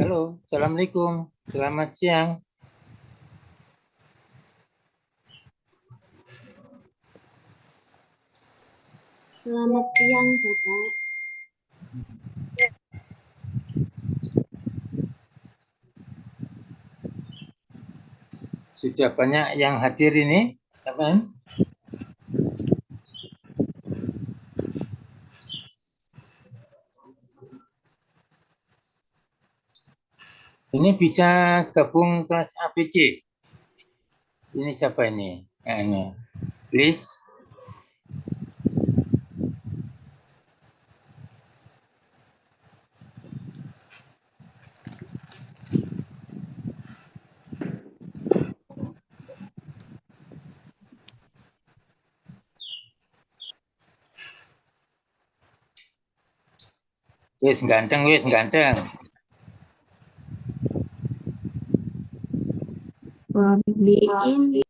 Halo, Assalamualaikum. Selamat siang. Selamat siang, Bapak. Sudah banyak yang hadir ini, teman. Ini bisa gabung kelas ABC. Ini siapa ini? Ini, please. Wis ganteng, wis ganteng. Bikin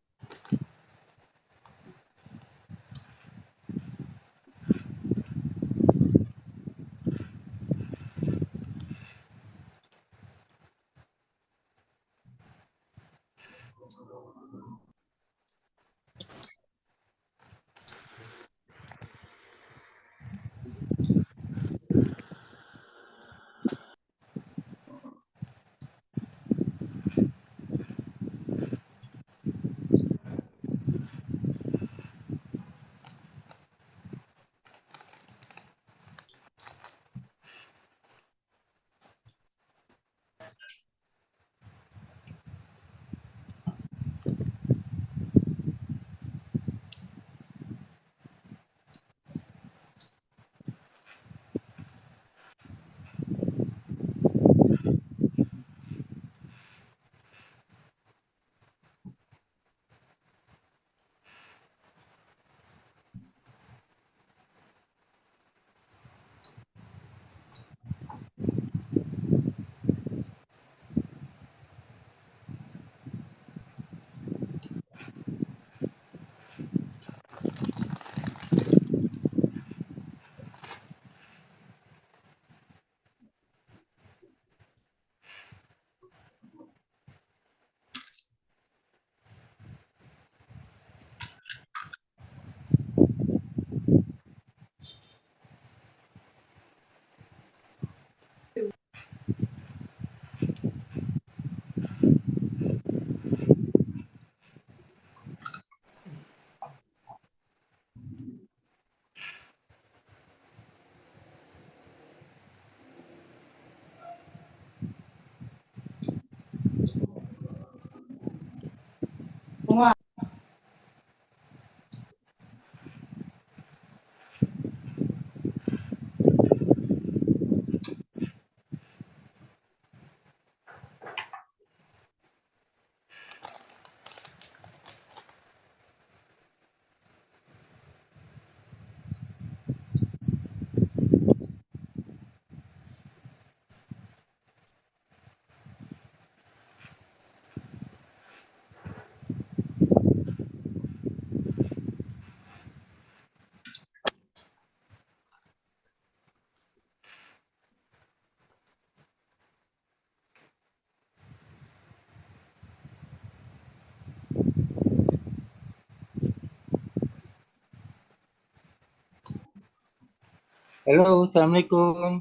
Halo, Assalamualaikum.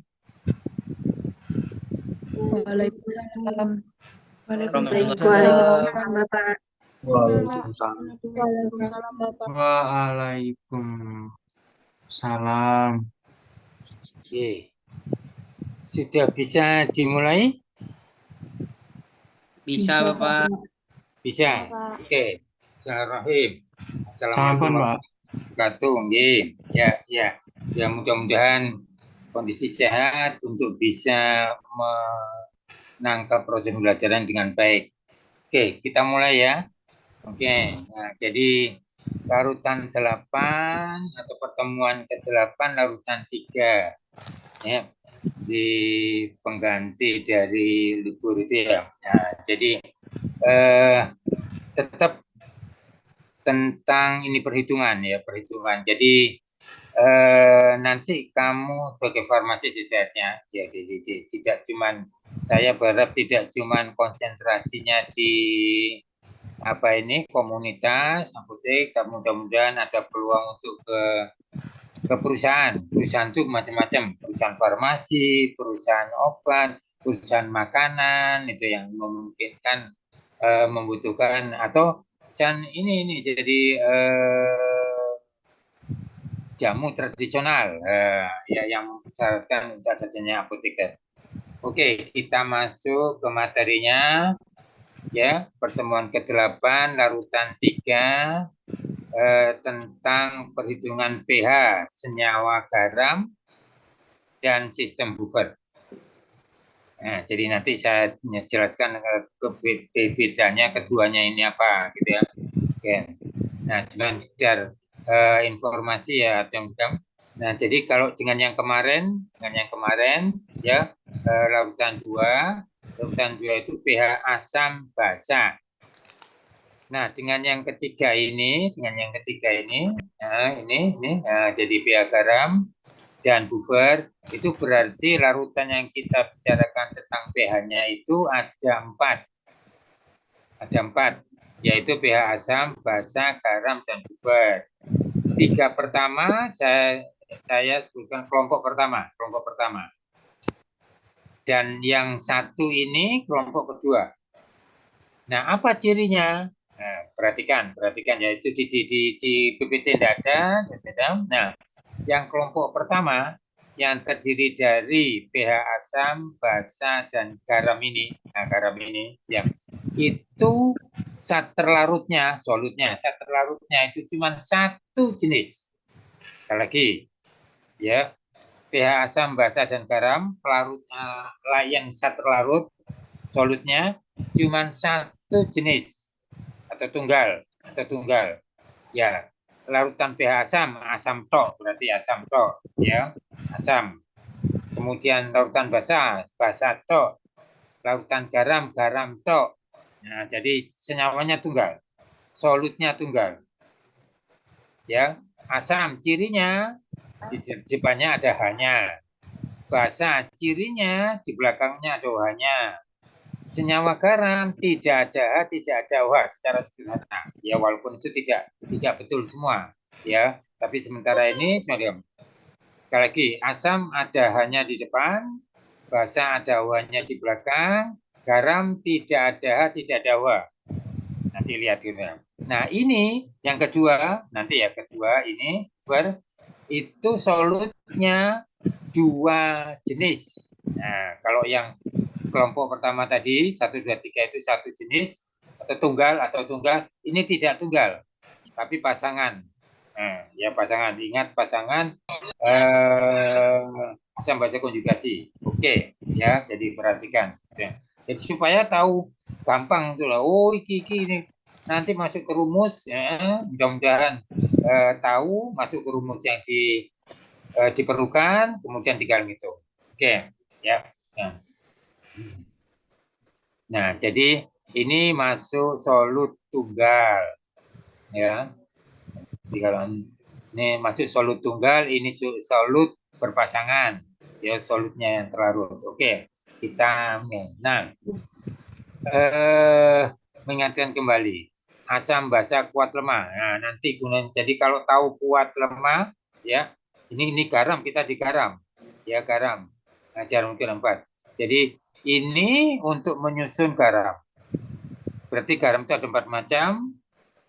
Waalaikumsalam. Waalaikumsalam, Bapak. Waalaikumsalam. Waalaikumsalam, Bapak. Waalaikumsalam. Oke. Sudah bisa dimulai? Bisa, Bapak. Bisa. Bapak. Oke. Bismillahirrahmanirrahim. Sampun, Assalamualaikum Pak. warahmatullahi wabarakatuh. Nggih. Ya, ya. Ya, mudah-mudahan kondisi sehat untuk bisa menangkap proses pembelajaran dengan baik. Oke, kita mulai ya. Oke. Nah, jadi larutan 8 atau pertemuan ke-8 larutan 3. Ya. Di pengganti dari libur itu ya. Nah, jadi tetap tentang ini perhitungan ya, perhitungan. Jadi nanti kamu sebagai farmasis setidaknya ya, tidak cuman, saya berharap tidak cuman konsentrasinya di apa ini komunitas apotek, tapi mudah-mudahan ada peluang untuk ke perusahaan. Perusahaan itu macam-macam, perusahaan farmasi, perusahaan obat, perusahaan makanan itu yang memungkinkan membutuhkan, atau perusahaan ini jadi jamu tradisional ya yang mensyaratkan untuk adanya apoteker. Oke, kita masuk ke materinya ya, pertemuan ke-8 larutan 3 tentang perhitungan pH senyawa garam dan sistem buffer. Nah, jadi nanti saya jelaskan bedanya keduanya ini apa gitu ya. Oke. Nah, cuma sekedar informasi ya, teman-teman. Nah, jadi kalau dengan yang kemarin ya, larutan 2 itu pH asam basa. Nah, dengan yang ketiga ini, nah, jadi pH garam dan buffer itu berarti larutan yang kita bicarakan tentang pH-nya itu ada 4. Ada 4, yaitu pH asam, basa, garam, dan buffer. 3 pertama saya sebutkan kelompok pertama. Dan yang 1 ini kelompok kedua. Nah, apa cirinya? Nah, perhatikan yaitu di PPT tidak ada. Nah, yang kelompok pertama yang terdiri dari pH asam, basa, dan garam ini. Nah, garam ini ya. Itu zat terlarutnya, solutnya, zat terlarutnya itu cuma 1 jenis. Sekali lagi, ya, pH asam, basa, dan garam, pelarutnya, yang zat terlarut, solutnya cuma 1 jenis atau tunggal. Ya, larutan pH asam tok, berarti asam tok, ya, asam. Kemudian larutan basa tok. Larutan garam tok. Nah, jadi senyawanya tunggal, solutnya tunggal. Ya, asam cirinya di depannya ada H-nya. Basa cirinya di belakangnya ada OH-nya. Senyawa garam tidak ada H, tidak ada OH secara sederhana. Ya, walaupun itu tidak betul semua, ya. Tapi sementara ini sekali lagi, asam ada H-nya di depan, basa ada OH-nya di belakang, garam tidak ada H, tidak ada OH. Nanti lihat gitu. Nah, ini yang kedua, nanti ya kedua ini itu solutnya 2 jenis. Nah, kalau yang kelompok pertama tadi 1, 2, 3 itu 1 jenis atau tunggal, ini tidak tunggal tapi pasangan. Nah, ya pasangan, ingat pasangan asam basa konjugasi. Oke, ya, jadi perhatikan ya. Jadi supaya tahu gampang itu lah. Oh, ini nanti masuk ke rumus ya, mudah-mudahan tahu masuk ke rumus yang diperlukan, kemudian tinggal gitu. Oke, ya. Nah, jadi ini masuk solut tunggal, ya. Ini masuk solut tunggal, ini solut berpasangan, ya, solutnya yang terlarut. Oke, kita, nah, mengingatkan kembali, asam basa kuat lemah. Nah, nanti jadi kalau tahu kuat lemah, ya, Ini garam, kita di garam. Ya, garam. Nah, jarum ukir 4. Jadi ini untuk menyusun garam. Berarti garam itu ada 4 macam.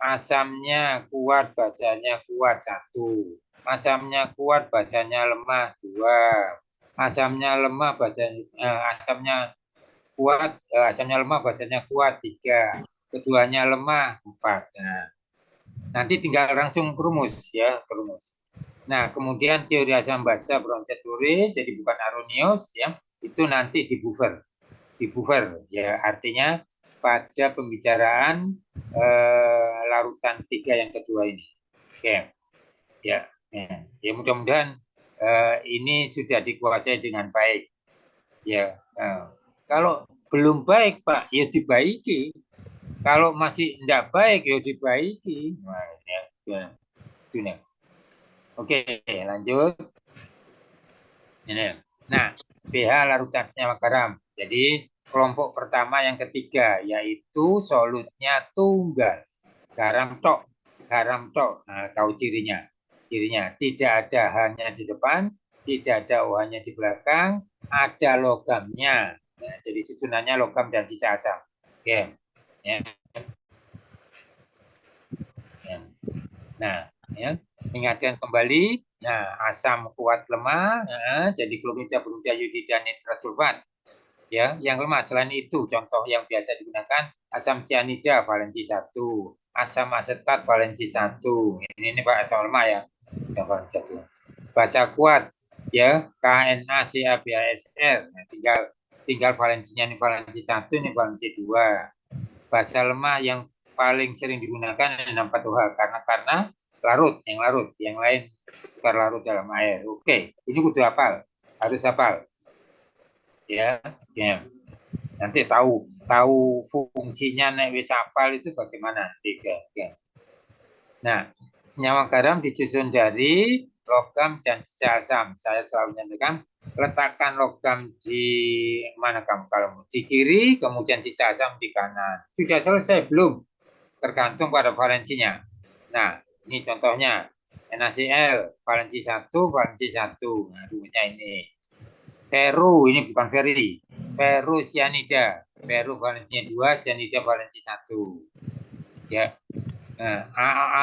Asamnya kuat, bacanya kuat 1. Asamnya kuat, bacanya lemah 2. Asamnya lemah, asamnya lemah, bacanya kuat 3. Keduanya lemah 4. Nah, nanti tinggal langsung rumus ya, rumus. Nah, kemudian teori asam basa bronchituri, jadi bukan aronius ya, itu nanti di buffer ya, artinya pada pembicaraan larutan 3 yang kedua ini. Oke. Ya, ya mudah-mudahan ini sudah dikuasai dengan baik. Ya, kalau belum baik Pak, ya dibaiki. Kalau masih tidak baik, ya dibaiki. Nah, ya. Oke, lanjut. Ini. Nah, pH larutan senyawa garam. Jadi kelompok pertama yang ketiga yaitu solutnya tunggal. Garam tok. Nah, tahu cirinya. Cirinya tidak ada H-nya di depan, tidak ada OH-nya di belakang, ada logamnya. Ya, jadi susunannya logam dan sisa asam. Oke. Ya. Ya. Nah, ya, ingatkan kembali. Nah, asam kuat lemah, jadi klorida, bromida, iodida, nitrat, sulfat. Ya, yang lemah selain itu contoh yang biasa digunakan asam cyanida valensi 1, asam asetat valensi 1. Ini Pak asam lemah ya. Yang valensi 1. Basa kuat ya, KNaCaBASR. Nah, tinggal valensinya ini valensi 1, ini valensi 2. Basa lemah yang paling sering digunakan N4OH karena larut, yang lain sukar larut dalam air. Oke, ini kudu hafal, harus hafal. Ya. Nanti tahu fungsinya nek wis hafal itu bagaimana. Ya. Nah, senyawa garam disusun dari logam dan sisa asam. Saya selalu nyatakan letakkan logam di mana kamu kalau di kiri, kemudian sisa asam di kanan. Sudah selesai belum? Tergantung pada valensinya. Nah, ini contohnya NaCl valensi 1, valensi 1. Nah, rumusnya ini. Ferro, ini bukan feri. Ferro cyanida. Ferro valensinya 2, cyanida valensi 1. Ya. Nah,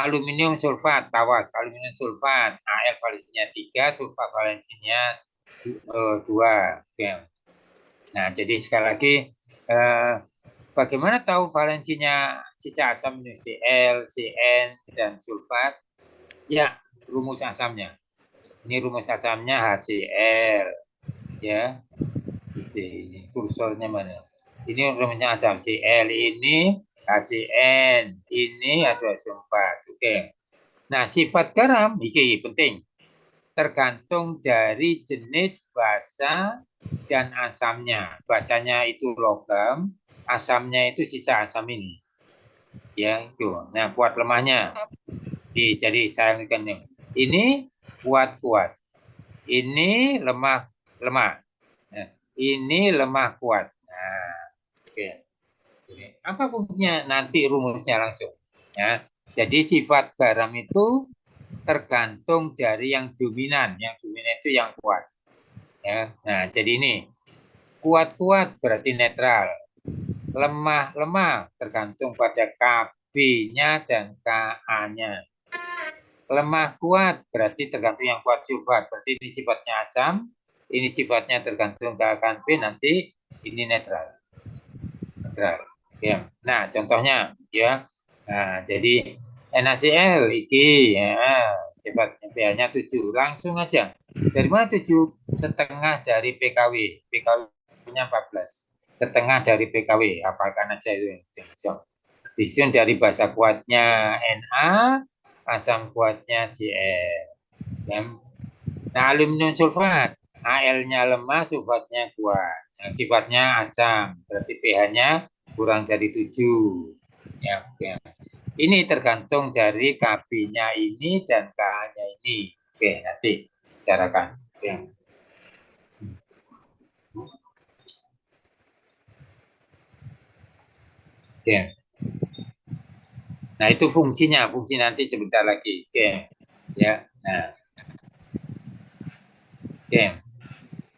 aluminium sulfat, tawas, aluminium sulfat. Al valensinya 3, sulfat valensinya 2. Ya. Nah, jadi sekali lagi bagaimana tahu valensinya sisa asam ini Cl, Cn, dan sulfat? Ya, rumus asamnya. Ini rumus asamnya HCl. Ya, ini kursornya mana? Ini rumusnya asam Cl ini HCN. Ini ada sulfat. Oke. Nah, sifat garam ini penting. Tergantung dari jenis basa dan asamnya. Basanya itu logam, asamnya itu sisa asam ini. Ya, itu. Nah, kuat lemahnya. Jadi saya ingatkan ini kuat. Ini lemah. Nah, ini lemah kuat. Nah, oke. Apa fungsinya? Nanti rumusnya langsung. Ya. Jadi sifat garam itu tergantung dari yang dominan. Yang dominan itu yang kuat. Ya. Nah, jadi ini kuat berarti netral. Lemah tergantung pada KB-nya dan Ka-nya. Lemah kuat berarti tergantung yang kuat sulfat. Berarti ini sifatnya asam, ini sifatnya tergantung keakan B, nanti ini netral. Ya. Nah, contohnya ya. Nah, jadi NaCl iki ya, sifatnya pH-nya 7. Langsung aja. Dari mana 7? Setengah dari PKW. PKW-nya 14. Setengah dari PKW. Apalkan aja itu. Disusun dari basa kuatnya Na, asam kuatnya Cl. Ya. Nah, aluminium sulfat, Al-nya lemah, sulfatnya kuat. Yang sifatnya asam, berarti pH-nya kurang dari 7. Ya. Ini tergantung dari KB-nya ini dan Ka-nya ini. Oke, nanti bicarakan. Ya. Oke. Nah, itu fungsi nanti sebentar lagi. Oke. Ya. Nah. Oke.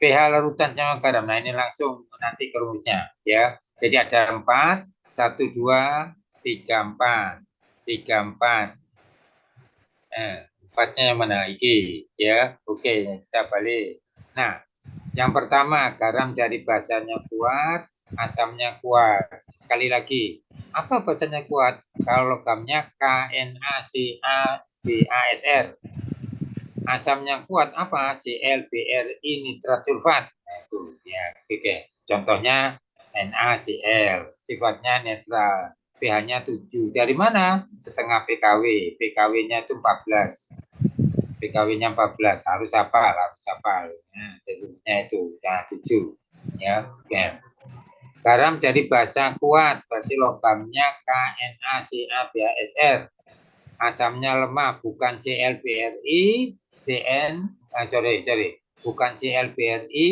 pH larutan sama garam. Nah, ini langsung nanti ke rumusnya ya. Jadi ada 4, 1, 2, 3, 4. 3, 4. Empatnya yang mana? Iki ya. Oke, kita balik. Nah, yang pertama, garam dari basanya kuat, asamnya kuat. Sekali lagi, apa basanya kuat? Kalau logamnya KNaCaBaSR. Asamnya kuat apa? ClBrI nitrat sulfat. Nah, itu ya, oke. Contohnya NaCl, sifatnya netral. pH-nya 7. Dari mana? Setengah PKW. PKW-nya itu 14. PKW-nya 14. Harus hafal, harus hafal. Nah, jadinya itu ya 7. Ya, oke. Garam dari basa kuat, berarti logamnya KNaCaBaSR. Asamnya lemah, bukan ClBrI, bukan ClBrI,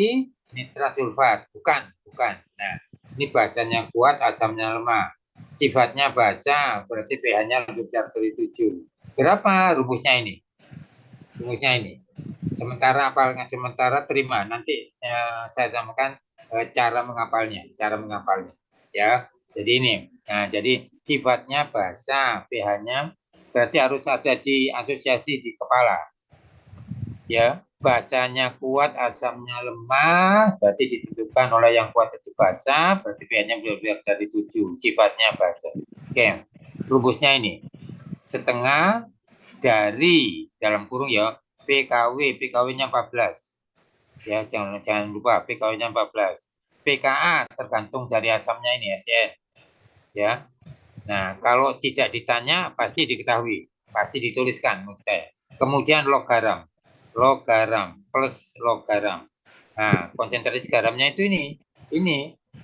nitrat sulfat, bukan. Nah, ini basanya kuat, asamnya lemah. Sifatnya basa, berarti pH-nya lebih besar dari 7. Berapa rumusnya ini? Rumusnya ini. Sementara terima. Nanti saya sampaikan cara menghafalnya. Ya, jadi ini. Nah, jadi sifatnya basa, pH-nya berarti harus ada di asosiasi di kepala. Ya, basanya kuat, asamnya lemah, berarti ditentukan oleh yang kuat itu basa, berarti pH-nya lebih dari 7, sifatnya basa. Oke, rumusnya ini. Setengah dari dalam kurung ya, PKW-nya 14. Ya, jangan lupa PKW-nya 14. PKA tergantung dari asamnya ini, SN. Ya. Nah, kalau tidak ditanya pasti diketahui, pasti dituliskan menurut saya. Kemudian log garam plus log garam. Nah, konsentrasi garamnya itu ini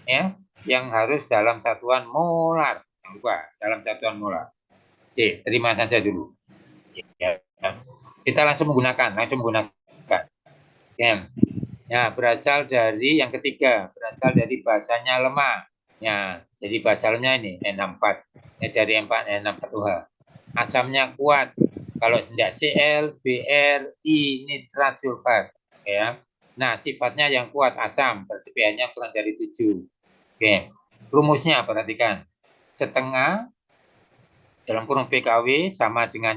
ya, yang harus dalam satuan molar. Jangan lupa, dalam satuan molar. C, terima saja dulu. Ya. Kita langsung menggunakan. Ya, berasal dari yang ketiga, berasal dari bahasanya lemah. Ya, jadi basalnya ini N64. Ini dari N64OH. Asamnya kuat. Kalau tidak Cl, Br, I nitrat sulfat. Ya. Nah, sifatnya yang kuat asam, berarti pH-nya kurang dari 7. Oke. Rumusnya perhatikan. Setengah dalam kurung PKW sama dengan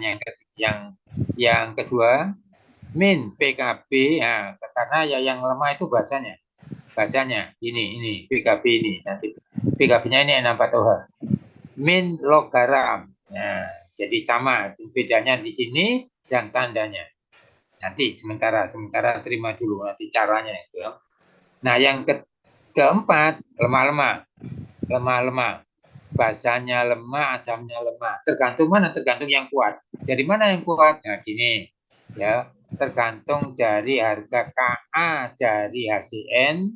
yang kedua min PKB. Nah, karena ya yang lemah itu bahasanya ini PKB ini, nanti PKB-nya ini N64OH min log garam. Nah, jadi sama, bedanya di sini dan tandanya. Nanti sementara terima dulu nanti caranya itu. Nah, yang keempat lemah. Basanya lemah, asamnya lemah. Tergantung mana? Tergantung yang kuat. Dari mana yang kuat? Nah, gini ya, tergantung dari harga Ka dari HCN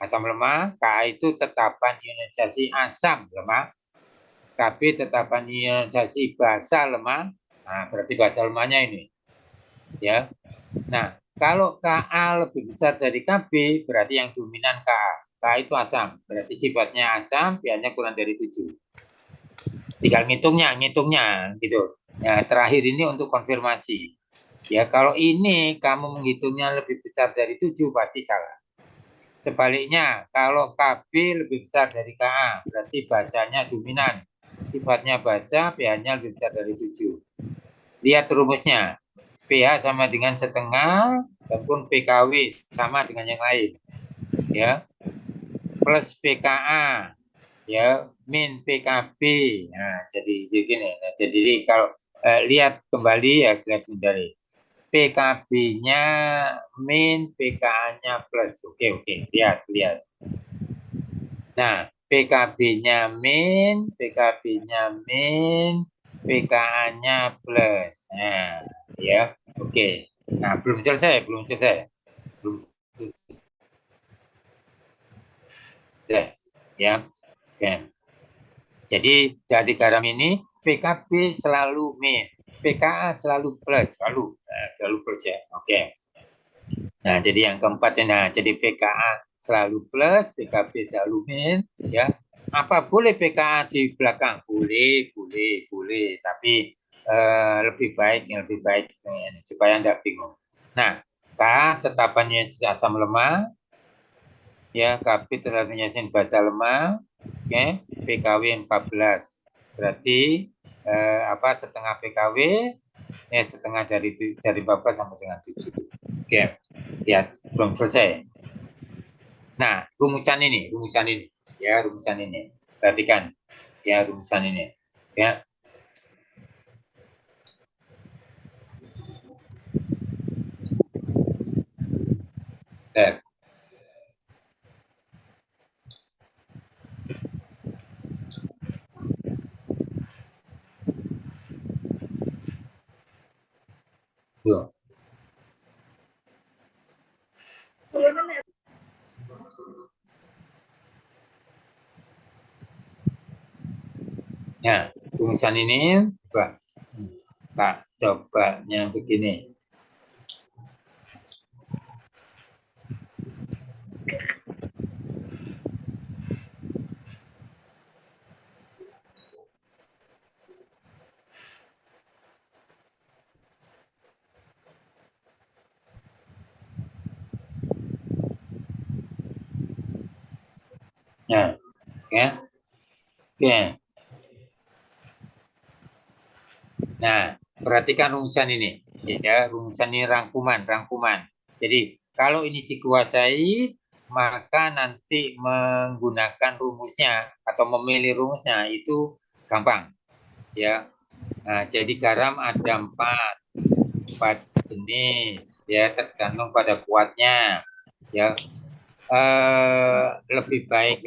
asam lemah. Ka itu tetapan ionisasi asam lemah. Kb tetapan ionisasi basa lemah. Nah, berarti basa lemahnya ini. Ya. Nah, kalau Ka lebih besar dari Kb, berarti yang dominan Ka. Ka itu asam, berarti sifatnya asam, pH-nya kurang dari 7. Tinggal ngitungnya gitu. Ya, terakhir ini untuk konfirmasi. Ya, kalau ini kamu menghitungnya lebih besar dari 7 pasti salah. Sebaliknya, kalau Kb lebih besar dari Ka, berarti basanya dominan. Sifatnya basa, pH-nya lebih besar dari 7. Lihat rumusnya. pH sama dengan setengah, ataupun PKW sama dengan yang lain. Ya. Plus PKA. Ya, min PKB. Nah, jadi gini. Nah, jadi kalau lihat kembali ya, lihat kembali. PKB-nya min, PKA-nya plus. Oke. Lihat. Nah, PKB-nya min, PKA-nya plus. Nah, ya. Oke. Nah, belum selesai. Ya. Oke. Jadi dari garam ini PKB selalu min, PKA selalu plus, selalu plus ya. Oke. Nah, jadi yang keempat ini, nah, jadi PKA selalu plus, PKB selalu min, ya. Apa boleh PKA di belakang? Boleh, tapi lebih baik supaya Anda bingung. Nah, K tetapannya asam lemah, ya Kb terhadapnya basa lemah, oke, PKW 14. Berarti setengah PKW, setengah dari 14 sampai dengan 7. Oke, ya belum selesai. Nah, rumusan ini, ya rumusan ini. Perhatikan, ya rumusan ini, ya. Tuh. Nah, rumusan ini cobanya begini. Nah, ya. Oke. Nah, perhatikan rumusan ini. Ya, rumusan ini rangkuman. Jadi, kalau ini dikuasai, maka nanti menggunakan rumusnya atau memilih rumusnya itu gampang. Ya. Nah, jadi garam ada 4 jenis, ya tergantung pada kuatnya. Ya, lebih baik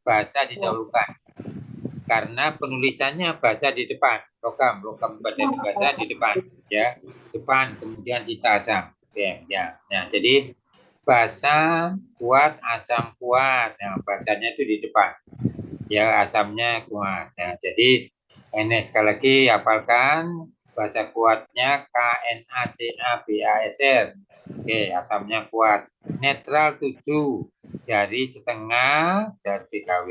bahasa didahulukan karena penulisannya bahasa di depan, logam pada bahasa di depan, ya depan, kemudian sisa asam, ya. Nah, jadi bahasa kuat, asam kuat, nah bahasanya itu di depan, ya asamnya kuat. Nah, jadi ini sekali lagi hafalkan bahasa kuatnya KNaCaBaSR. Oke, asamnya kuat. Netral 7 dari setengah dari PKW.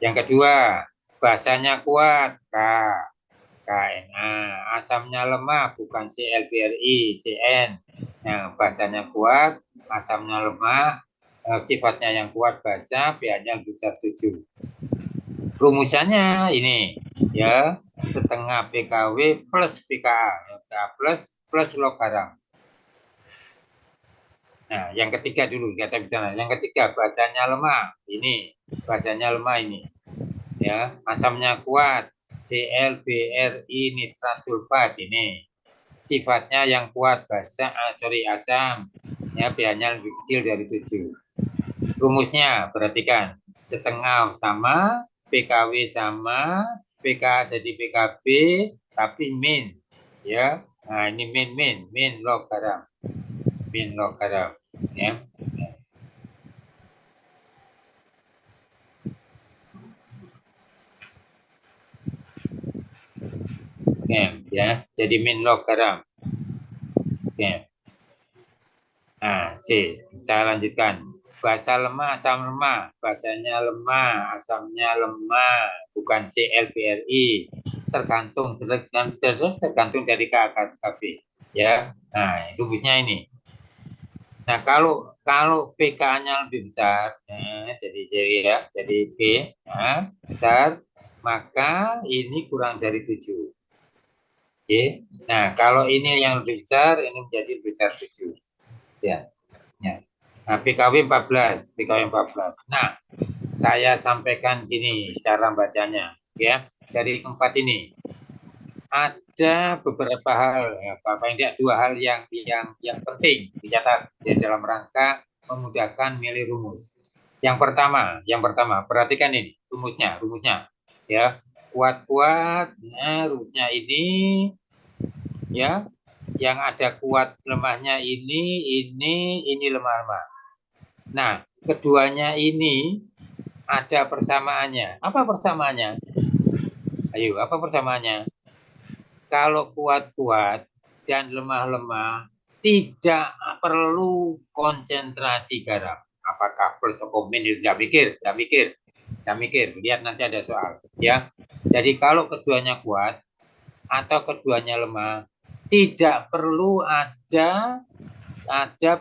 Yang kedua, basanya kuat KNa. Asamnya lemah bukan ClBrI, Cn. Nah, basanya kuat, asamnya lemah, sifatnya yang kuat basa, pH-nya lebih besar 7. Rumusannya ini, ya setengah PKW plus pKa, plus log garam. Nah, yang ketiga dulu kita bicara. Yang ketiga basanya lemah. Ini basanya lemah ini. Ya, asamnya kuat. ClBrI nitrat sulfat ini. Sifatnya yang kuat asam. Ya, pH-nya lebih kecil dari 7. Rumusnya perhatikan. Setengah sama, PKW sama, PK jadi PKB tapi min. Ya. Nah, ini min log garam. Min log garam. Ya. Oke, ya. Jadi min log garam. Oke. Nah, saya lanjutkan. Basa lemah, asam lemah. Basanya lemah, asamnya lemah, bukan ClBrI. Tergantung dari KKB. Ya. Nah, rumusnya ini. Nah, kalau PK-nya lebih besar, jadi seri ya, jadi P, nah, besar, maka ini kurang dari 7. Oke. Nah, kalau ini yang lebih besar, ini menjadi lebih besar 7. Ya. Ya. Nah, PKW 14. Nah, saya sampaikan gini cara bacanya, ya. Dari 4 ini ada beberapa hal, ya, paling tidak 2 hal yang penting dicatat di dalam rangka memudahkan milih rumus. Yang pertama, perhatikan ini rumusnya, ya. Kuat-kuat, nah rumusnya ini, ya. Yang ada kuat lemahnya ini lemah-lemah. Nah, keduanya ini ada persamaannya. Apa persamaannya? Ayo, apa persamaannya? Kalau kuat-kuat dan lemah-lemah tidak perlu konsentrasi garam. Apakah plus atau min itu tidak mikir. Lihat nanti ada soal, ya. Jadi kalau keduanya kuat atau keduanya lemah, tidak perlu ada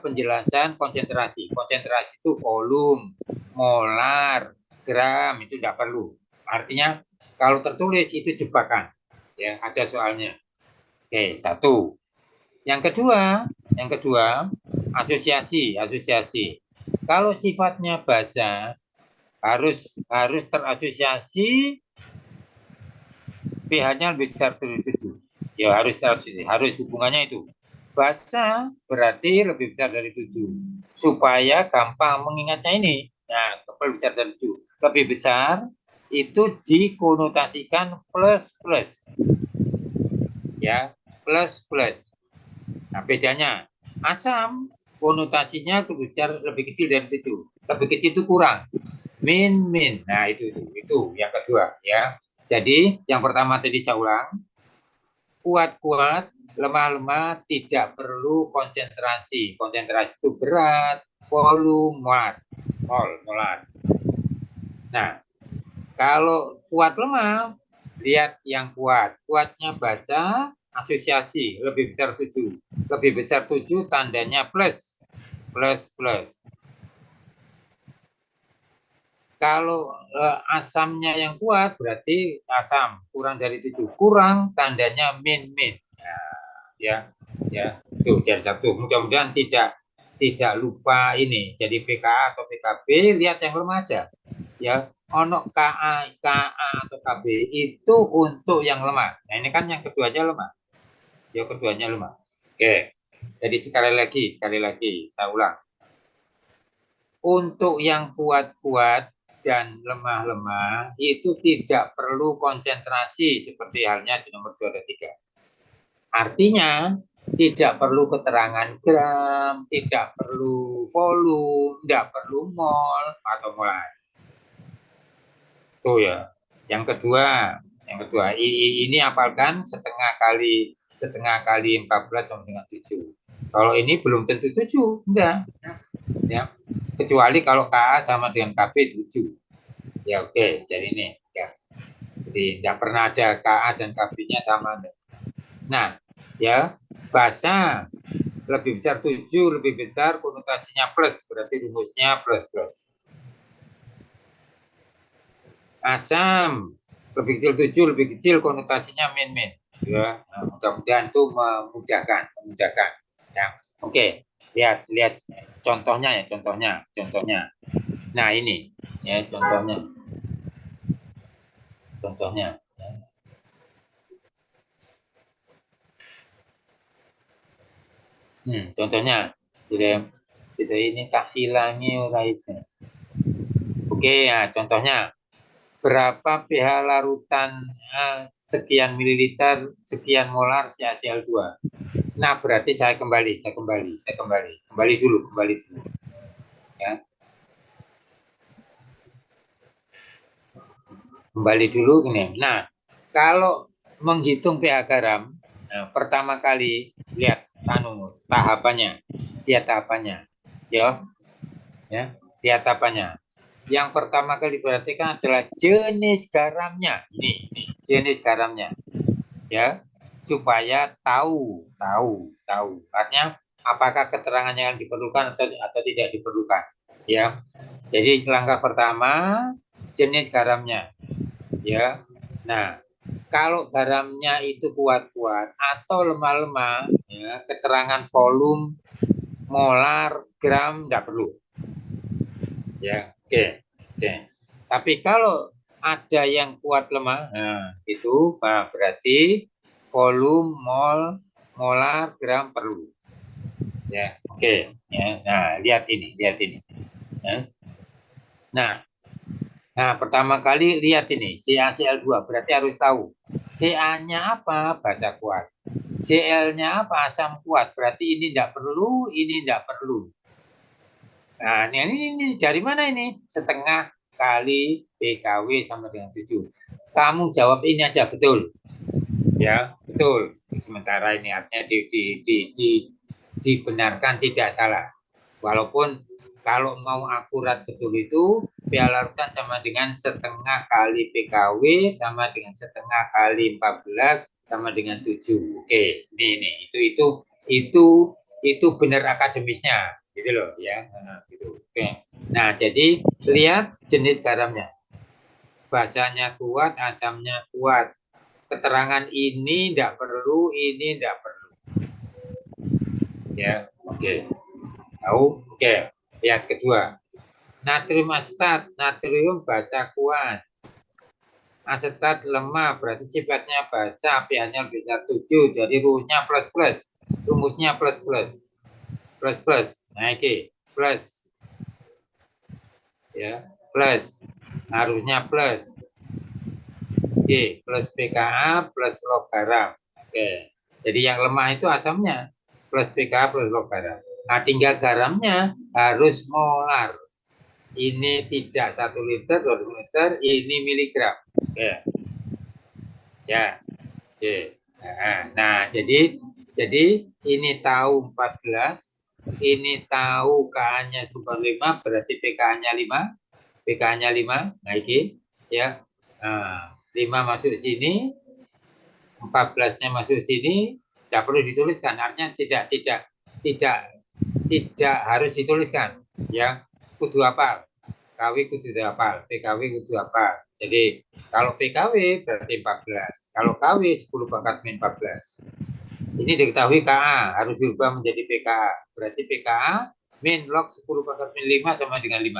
penjelasan konsentrasi. Konsentrasi itu volume, molar, gram, itu tidak perlu. Artinya kalau tertulis itu jebakan. Ya, ada soalnya. Oke, satu. Yang kedua, asosiasi. Kalau sifatnya basa harus terasosiasi pH-nya lebih besar dari 7. Ya harus terasosiasi, harus hubungannya itu. Basa berarti lebih besar dari 7. Supaya gampang mengingatnya ini. Nah, lebih besar dari 7. Lebih besar itu dikonotasikan plus. Ya, plus. Nah, bedanya asam konotasinya lebih kecil dari 7. Lebih kecil itu kurang. Min. Nah, itu yang kedua ya. Jadi, yang pertama tadi saya ulang. Kuat, lemah, tidak perlu konsentrasi. Konsentrasi itu berat, volume, molar. Nah, kalau kuat lemah, lihat yang kuat. Kuatnya basa, asosiasi, lebih besar 7. Lebih besar 7 tandanya plus. Kalau asamnya yang kuat berarti asam kurang dari 7. Kurang tandanya min. Ya, itu jadi satu. Mudah-mudahan tidak lupa ini. Jadi PKA atau PKB lihat yang lemah aja. Ya, ono KA atau KB itu untuk yang lemah. Nah, ini kan yang keduanya lemah. Ya, keduanya lemah. Oke. Jadi sekali lagi saya ulang. Untuk yang kuat dan lemah itu tidak perlu konsentrasi seperti halnya di nomor 2 dan 3. Artinya tidak perlu keterangan gram, tidak perlu volume, tidak perlu mol atau molar. Itu ya. Yang kedua, ini hafalkan setengah kali 14 sama dengan 7. Kalau ini belum tentu 7, enggak. Ya. Kecuali kalau KA sama dengan KB 7. Ya oke, jadi ini ya. Jadi tidak pernah ada KA dan KB-nya sama. Nah, ya, basa lebih besar 7, lebih besar konotasinya plus, berarti rumusnya plus. Asam lebih kecil 7, lebih kecil konotasinya min. Ya, nah, mudah-mudahan itu memudahkan. Ya, oke. Lihat contohnya. Nah, ini ya contohnya. Contohnya tidak ini tak hilangi itu. Oke, ya contohnya berapa pH larutan sekian mililiter sekian molar CaCl2. Nah, berarti saya kembali dulu. Ya. Kembali dulu gini. Nah, kalau menghitung pH garam, pertama kali lihat tahapannya. Ya. Lihat tahapannya. Yang pertama kali diperhatikan adalah jenis garamnya. Ini jenis garamnya. Ya, supaya tahu. Artinya apakah keterangan yang diperlukan atau tidak diperlukan. Ya. Jadi langkah pertama jenis garamnya. Ya. Nah, kalau garamnya itu kuat-kuat atau lemah-lemah, ya, keterangan volume, molar, gram tidak perlu. Ya, oke. Tapi kalau ada yang kuat lemah, nah itu berarti volume, mol, molar, gram perlu. Ya, oke. Ya, nah, lihat ini. Ya. Nah, pertama kali lihat ini, CaCl2 berarti harus tahu. Ca-nya apa? Basa kuat. Cl-nya apa? Asam kuat. Berarti ini tidak perlu, ini tidak perlu. Nah, ini dari mana ini? Setengah kali PKW sama dengan 7. Kamu jawab ini aja, betul. Ya, betul. Sementara ini artinya dibenarkan tidak salah. Walaupun kalau mau akurat betul itu pH larutan sama dengan setengah kali PKW sama dengan setengah kali 14 sama dengan 7. Oke, ini itu benar akademisnya, gitu loh ya. Nah, gitu. Oke. Nah, jadi lihat jenis garamnya. Basanya kuat, asamnya kuat. Keterangan ini tidak perlu, ini tidak perlu. Ya, oke. Tahu? Oke. Lihat kedua. Natrium asetat, natrium basa kuat. Asetat lemah, berarti sifatnya basa, pH-nya lebih dari 7, jadi rumusnya plus-plus. Rumusnya plus-plus. Plus-plus. Nah, ini plus. Ya, plus. Harusnya plus. Oke, plus pKa plus log garam. Oke. Jadi yang lemah itu asamnya plus pKa plus log garam. Nah, tinggal garamnya harus molar. Ini tidak 1 liter, 2 liter, ini miligram. Oke. Ya. Oke. Nah, jadi ini tahu 14, ini tahu Ka-nya 5, berarti pKa-nya 5. pKa-nya 5. Nah, ini ya. Nah, 5 masuk sini, 14-nya masuk sini, tidak perlu dituliskan. Artinya tidak harus dituliskan, ya. Kudu hafal. KW kudu hafal, PKW kudu hafal. Jadi kalau PKW berarti 14. Kalau KW 10 pangkat min 14. Ini diketahui KA harus dirubah menjadi PKA. Berarti PKA min log 10 pangkat min 5 sama dengan 5.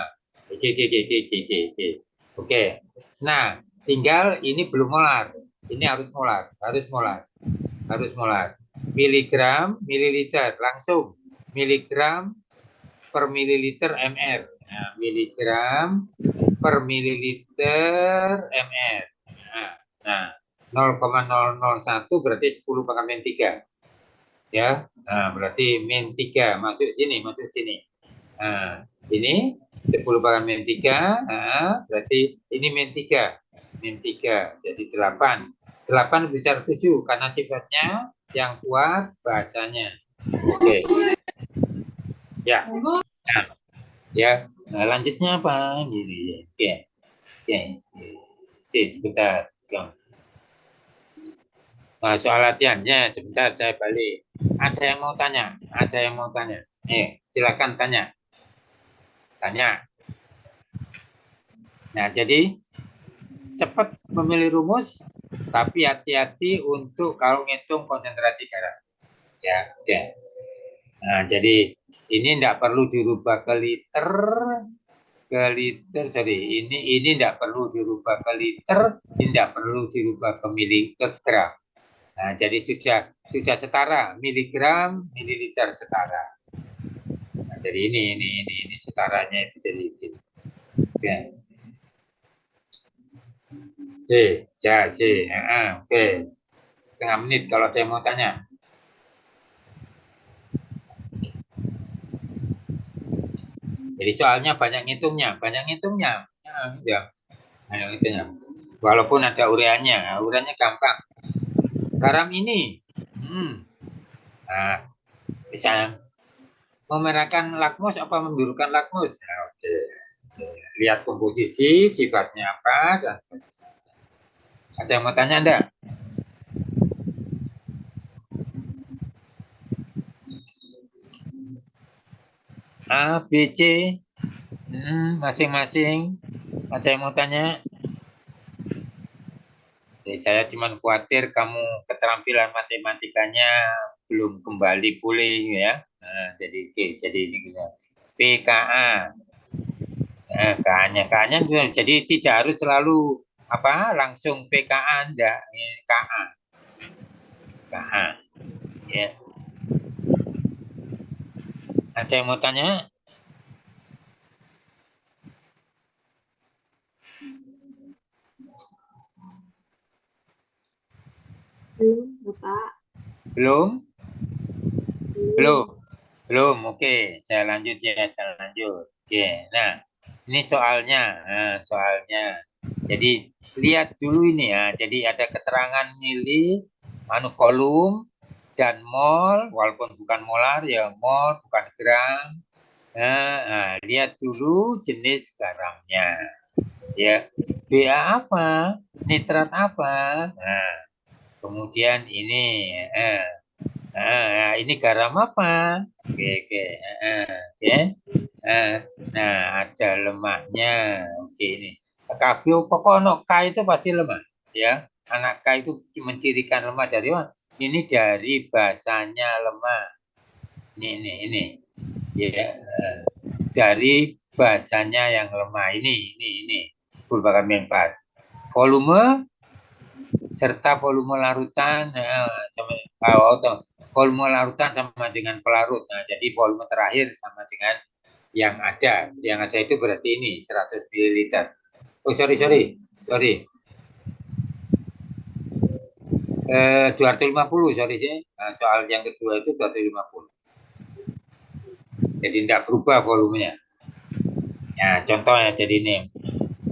Oke. Nah, tinggal ini belum molar. Ini harus molar, harus molar. Harus molar. Miligram, mililiter, langsung. Miligram per mililiter mr. Nah, miligram per mililiter mr. Nah, 0,001 berarti 10 pangkat min 3. Ya, nah, berarti min 3 masuk sini, masuk sini. Nah, ini 10 pangkat min 3, nah, berarti ini min 3. Min 3, jadi 8. 8 besar 7 karena sifatnya yang kuat bahasanya. Oke. Ya. Nah, ya. Nah, lanjutnya apa? Ini. Oke. Oke. Sebentar. Nah, soal latihannya sebentar saya balik. Ada yang mau tanya? Ada yang mau tanya? Silakan tanya. Tanya. Nah, jadi cepat memilih rumus, tapi hati-hati untuk kalau ngitung konsentrasi garam. Ya, oke. Nah, jadi ini tidak perlu dirubah ke liter, sorry, ini tidak perlu dirubah ke liter, ini tidak perlu dirubah ke gram. Nah, jadi sudah setara, miligram, mililiter setara. Nah, jadi ini setaranya itu jadi itu. Oke. Oke. Setengah menit kalau ada yang mau tanya. Jadi soalnya banyak ngitungnya. Ya, banyak ngitungnya. Walaupun ada ureanya, ureanya gampang. Garam ini, nah, bisa memerahkan lakmus apa membirukan lakmus. Nah, oke. Lihat komposisi, sifatnya apa. Dan ada yang mau tanya enggak? A, B, C, masing-masing. Ada yang mau tanya? Jadi saya cuma khawatir kamu keterampilan matematikanya belum kembali pulih ya. Nah, jadi ini kita PKA. Nah, KA-nya jadi tidak harus selalu langsung PKA enggak, KA. KA. Ya. Ada yang mau tanya? Belum, Bapak. Belum? Belum. Oke, saya lanjut ya, saya lanjut. Oke, nah ini soalnya. Jadi lihat dulu ini ya. Jadi ada keterangan mili, volume dan mol, walaupun bukan molar ya, mol bukan gram. Nah, lihat dulu jenis garamnya. Ya, BA apa? Nitrat apa? Nah, Kemudian ini, nah, ini garam apa? Oke, oke, oke. Nah, ada lemaknya. Oke, ini. Kabeh pokoknya K itu pasti lemah, ya. Anak K itu mencirikan lemah dari mana? Ini dari bahasanya lemah. Ini. Ya, dari bahasanya yang lemah. Ini. 10/4. Volume serta volume larutan volume larutan sama dengan pelarut. Nah, jadi volume terakhir sama dengan yang ada. Yang ada itu berarti ini 100 ml. Oh, sorry. 250, sorry sih. Nah, soal yang kedua itu 250. Jadi tidak berubah volumenya. Ya, contohnya jadi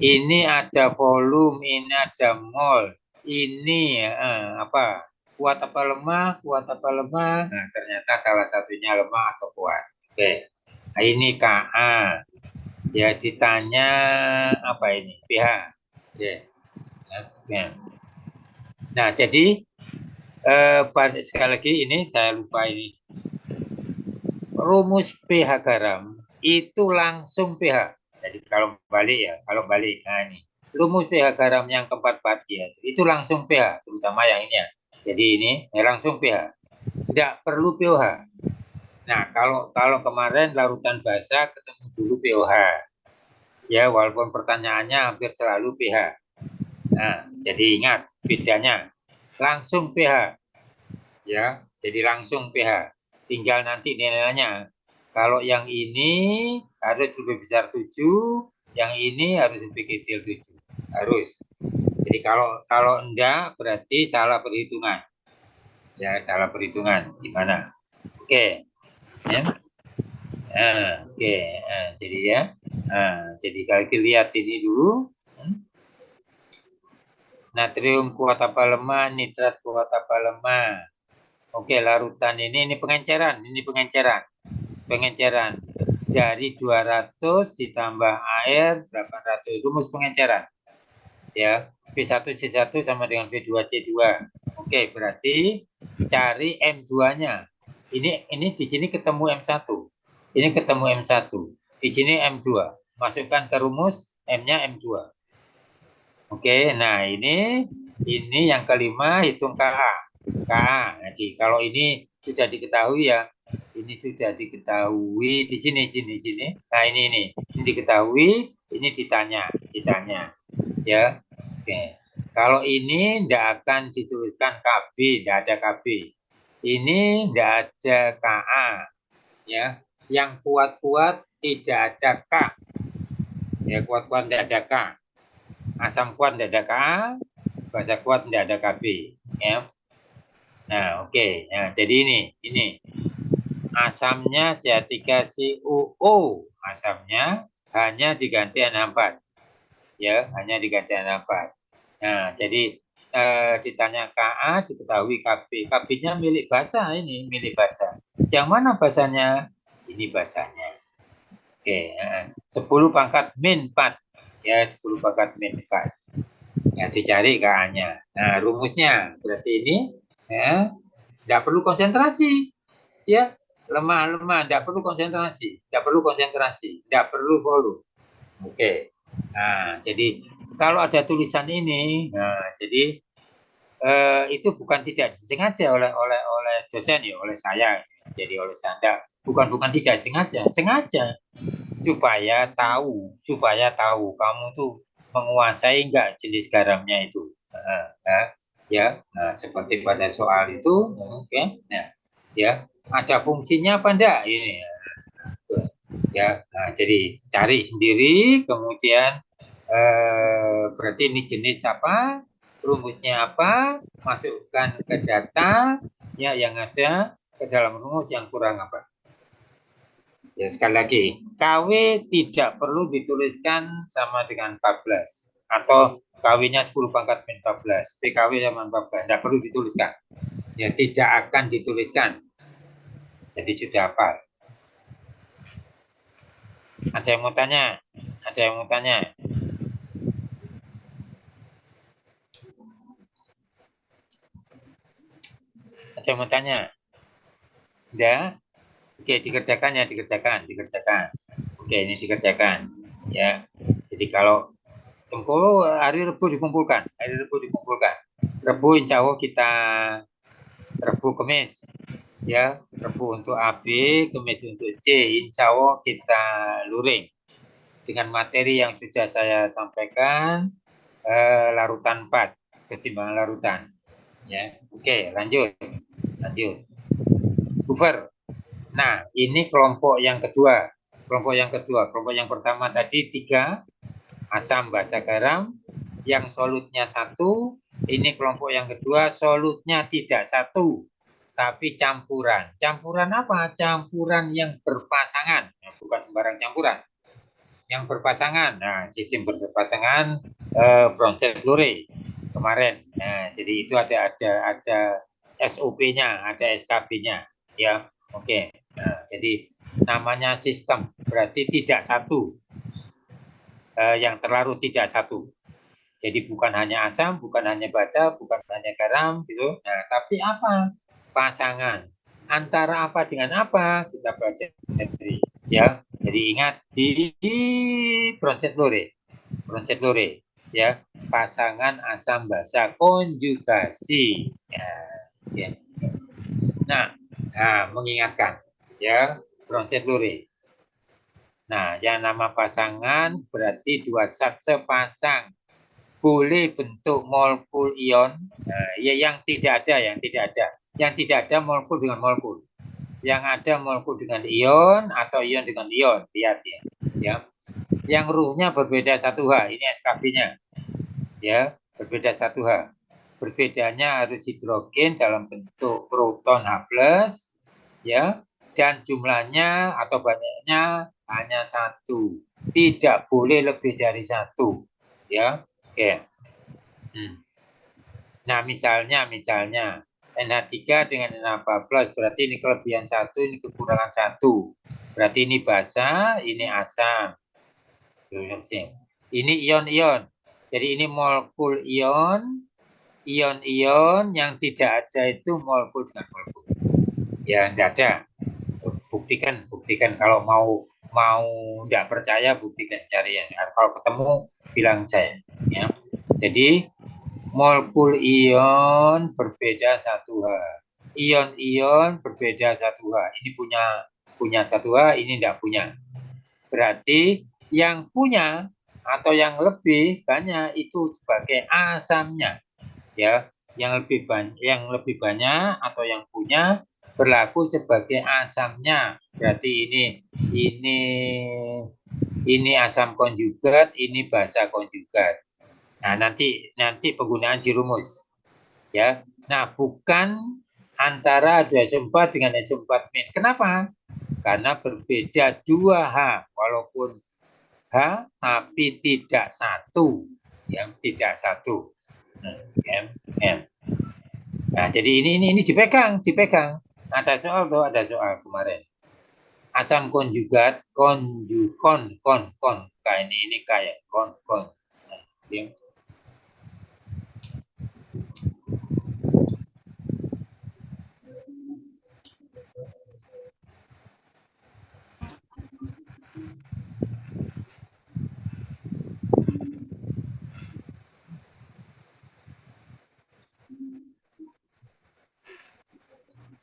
ini ada volume, ini ada mol. Ini apa? Kuat apa lemah? Nah, ternyata salah satunya lemah atau kuat. Oke. Nah, ini Ka. Ya, ditanya apa ini? pH. Oke. Ya. Nah, jadi sekali lagi ini saya lupa ini. Rumus pH garam itu langsung pH. Jadi kalau balik. Nah, ini rumus pH garam yang keempat ya, itu langsung pH, terutama yang ini ya. Jadi ini langsung pH. Tidak perlu pH. Nah, kalau kemarin larutan basah ketemu dulu pH. Ya, walaupun pertanyaannya hampir selalu pH. Nah, jadi ingat bedanya. Langsung pH. Ya, jadi langsung pH. Tinggal nanti nilainya. Kalau yang ini harus lebih besar 7, yang ini harus lebih kecil 7. Harus. Jadi kalau enggak berarti salah perhitungan. Ya, salah perhitungan. Gimana? Oke. Ya. Oke. Jadi ya. Jadi kalau kita lihat ini dulu. Natrium kuat apa lemah, nitrat kuat apa lemah. Oke, larutan ini pengenceran, pengenceran dari 200 ditambah air 800, rumus pengenceran. Ya, V1C1 sama dengan V2C2. Oke, berarti cari M2-nya. Ini di sini ketemu M1. Ini ketemu M1. Di sini M2. Masukkan ke rumus M-nya M2. Oke, nah ini yang kelima hitung KA. Jadi kalau ini sudah diketahui ya, ini sudah diketahui di sini. Nah ini diketahui, ini ditanya, ya. Oke. Kalau ini tidak akan dituliskan KB, tidak ada KB. Ini tidak ada KA, ya. Yang kuat-kuat tidak ada K, ya kuat-kuat tidak ada K. Asam kuat tidak ada Ka, basa kuat tidak ada Kb. Ya. Nah, oke. Nah, jadi ini. Asamnya C3COO. Asamnya hanya diganti NH4. Ya, hanya diganti NH4. Nah, jadi ditanya Ka, diketahui Kb. Kb-nya milik basa ini, milik basa. Yang mana basanya? Ini basanya. Oke, 10⁻⁴. Ya, 10⁻⁴. Ya, dicari KA-nya. Nah, rumusnya berarti ini ya, tidak perlu konsentrasi. Ya, lemah, tidak perlu konsentrasi, tidak perlu volume. Oke. Nah, jadi kalau ada tulisan ini, nah, jadi itu bukan tidak disengaja oleh dosen ya, oleh saya. Jadi oleh saya bukan tidak sengaja supaya tahu kamu tuh menguasai enggak jenis garamnya itu. Ya, seperti pada soal itu, oke. Nah, ya, ada fungsinya apa enggak ini? Ya, jadi cari sendiri, kemudian berarti ini jenis apa, rumusnya apa, masukkan ke data ya yang ada ke dalam rumus, yang kurang apa. Ya, sekali lagi, KW tidak perlu dituliskan sama dengan 14 atau KW-nya 10⁻⁴, PKW sama 14, tidak perlu dituliskan. Ya, tidak akan dituliskan. Jadi sudah hafal. Ada yang mau tanya? Ada yang mau tanya? Enggak? Oke, dikerjakan ya, dikerjakan. Oke, ini dikerjakan. Ya, jadi kalau Bengkulu hari Rebu dikumpulkan. Rebu insya Allah kita Rebu Kemis. Ya, Rebu untuk AB, Kemis untuk C. Insya Allah kita luring. Dengan materi yang sudah saya sampaikan, larutan 4, keseimbangan larutan. Ya, oke, lanjut. Buffer. Nah, ini kelompok yang kedua. Kelompok yang pertama tadi 3, asam, basa, garam. Yang solutnya 1. Ini kelompok yang kedua, solutnya tidak 1, tapi campuran. Campuran apa? Campuran yang berpasangan. Nah, bukan sembarang campuran. Yang berpasangan. Nah, sistem berpasangan bronset lure kemarin. Nah, jadi itu ada SOP-nya, ada SKB-nya. Ya, oke. Nah, jadi namanya sistem, berarti tidak satu. Yang terlarut tidak satu. Jadi bukan hanya asam, bukan hanya basa, bukan hanya garam, gitu. Nah, tapi apa? Pasangan. Antara apa dengan apa? Kita belajar sendiri. Ya, jadi ingat di bronset lure. Ya, pasangan asam basa konjugasi. Ya. Nah, mengingatkan. Ya, bronset lure. Nah, yang nama pasangan berarti 2 zat sepasang. Boleh bentuk molekul ion. Nah, ya yang tidak ada. Yang tidak ada molekul dengan molekul. Yang ada molekul dengan ion atau ion dengan ion. Lihat ya. Yang ruhnya berbeda 1H. Ini SKB-nya. Ya, berbeda 1H. Berbedanya harus hidrogen dalam bentuk proton H+, ya. Dan jumlahnya atau banyaknya hanya 1. Tidak boleh lebih dari 1. Ya, oke. Nah, misalnya NH3 dengan NH14 berarti ini kelebihan 1, ini kekurangan 1. Berarti ini basa, ini asam. Ini ion-ion. Jadi ini molekul ion yang tidak ada itu molekul dengan molekul. Ya, tidak ada. Buktikan kalau mau tidak percaya, buktikan, cari ya. Kalau ketemu bilang saya. Ya. Jadi molekul ion berbeda 1H. Ion-ion berbeda 1H. Ini punya 1H, ini tidak punya. Berarti yang punya atau yang lebih banyak itu sebagai asamnya. Ya, yang lebih banyak atau yang punya berlaku sebagai asamnya. Berarti ini asam konjugat, ini basa konjugat. Nah, nanti penggunaan di rumus. Ya. Nah, bukan antara 2S4 dengan S4 min. Kenapa? Karena berbeda 2H, walaupun H tapi tidak 1. Ya, tidak 1. Nah, jadi ini dipegang. Ada soal kemarin. Asam konjugat, ini kayak kon. Nah, ya.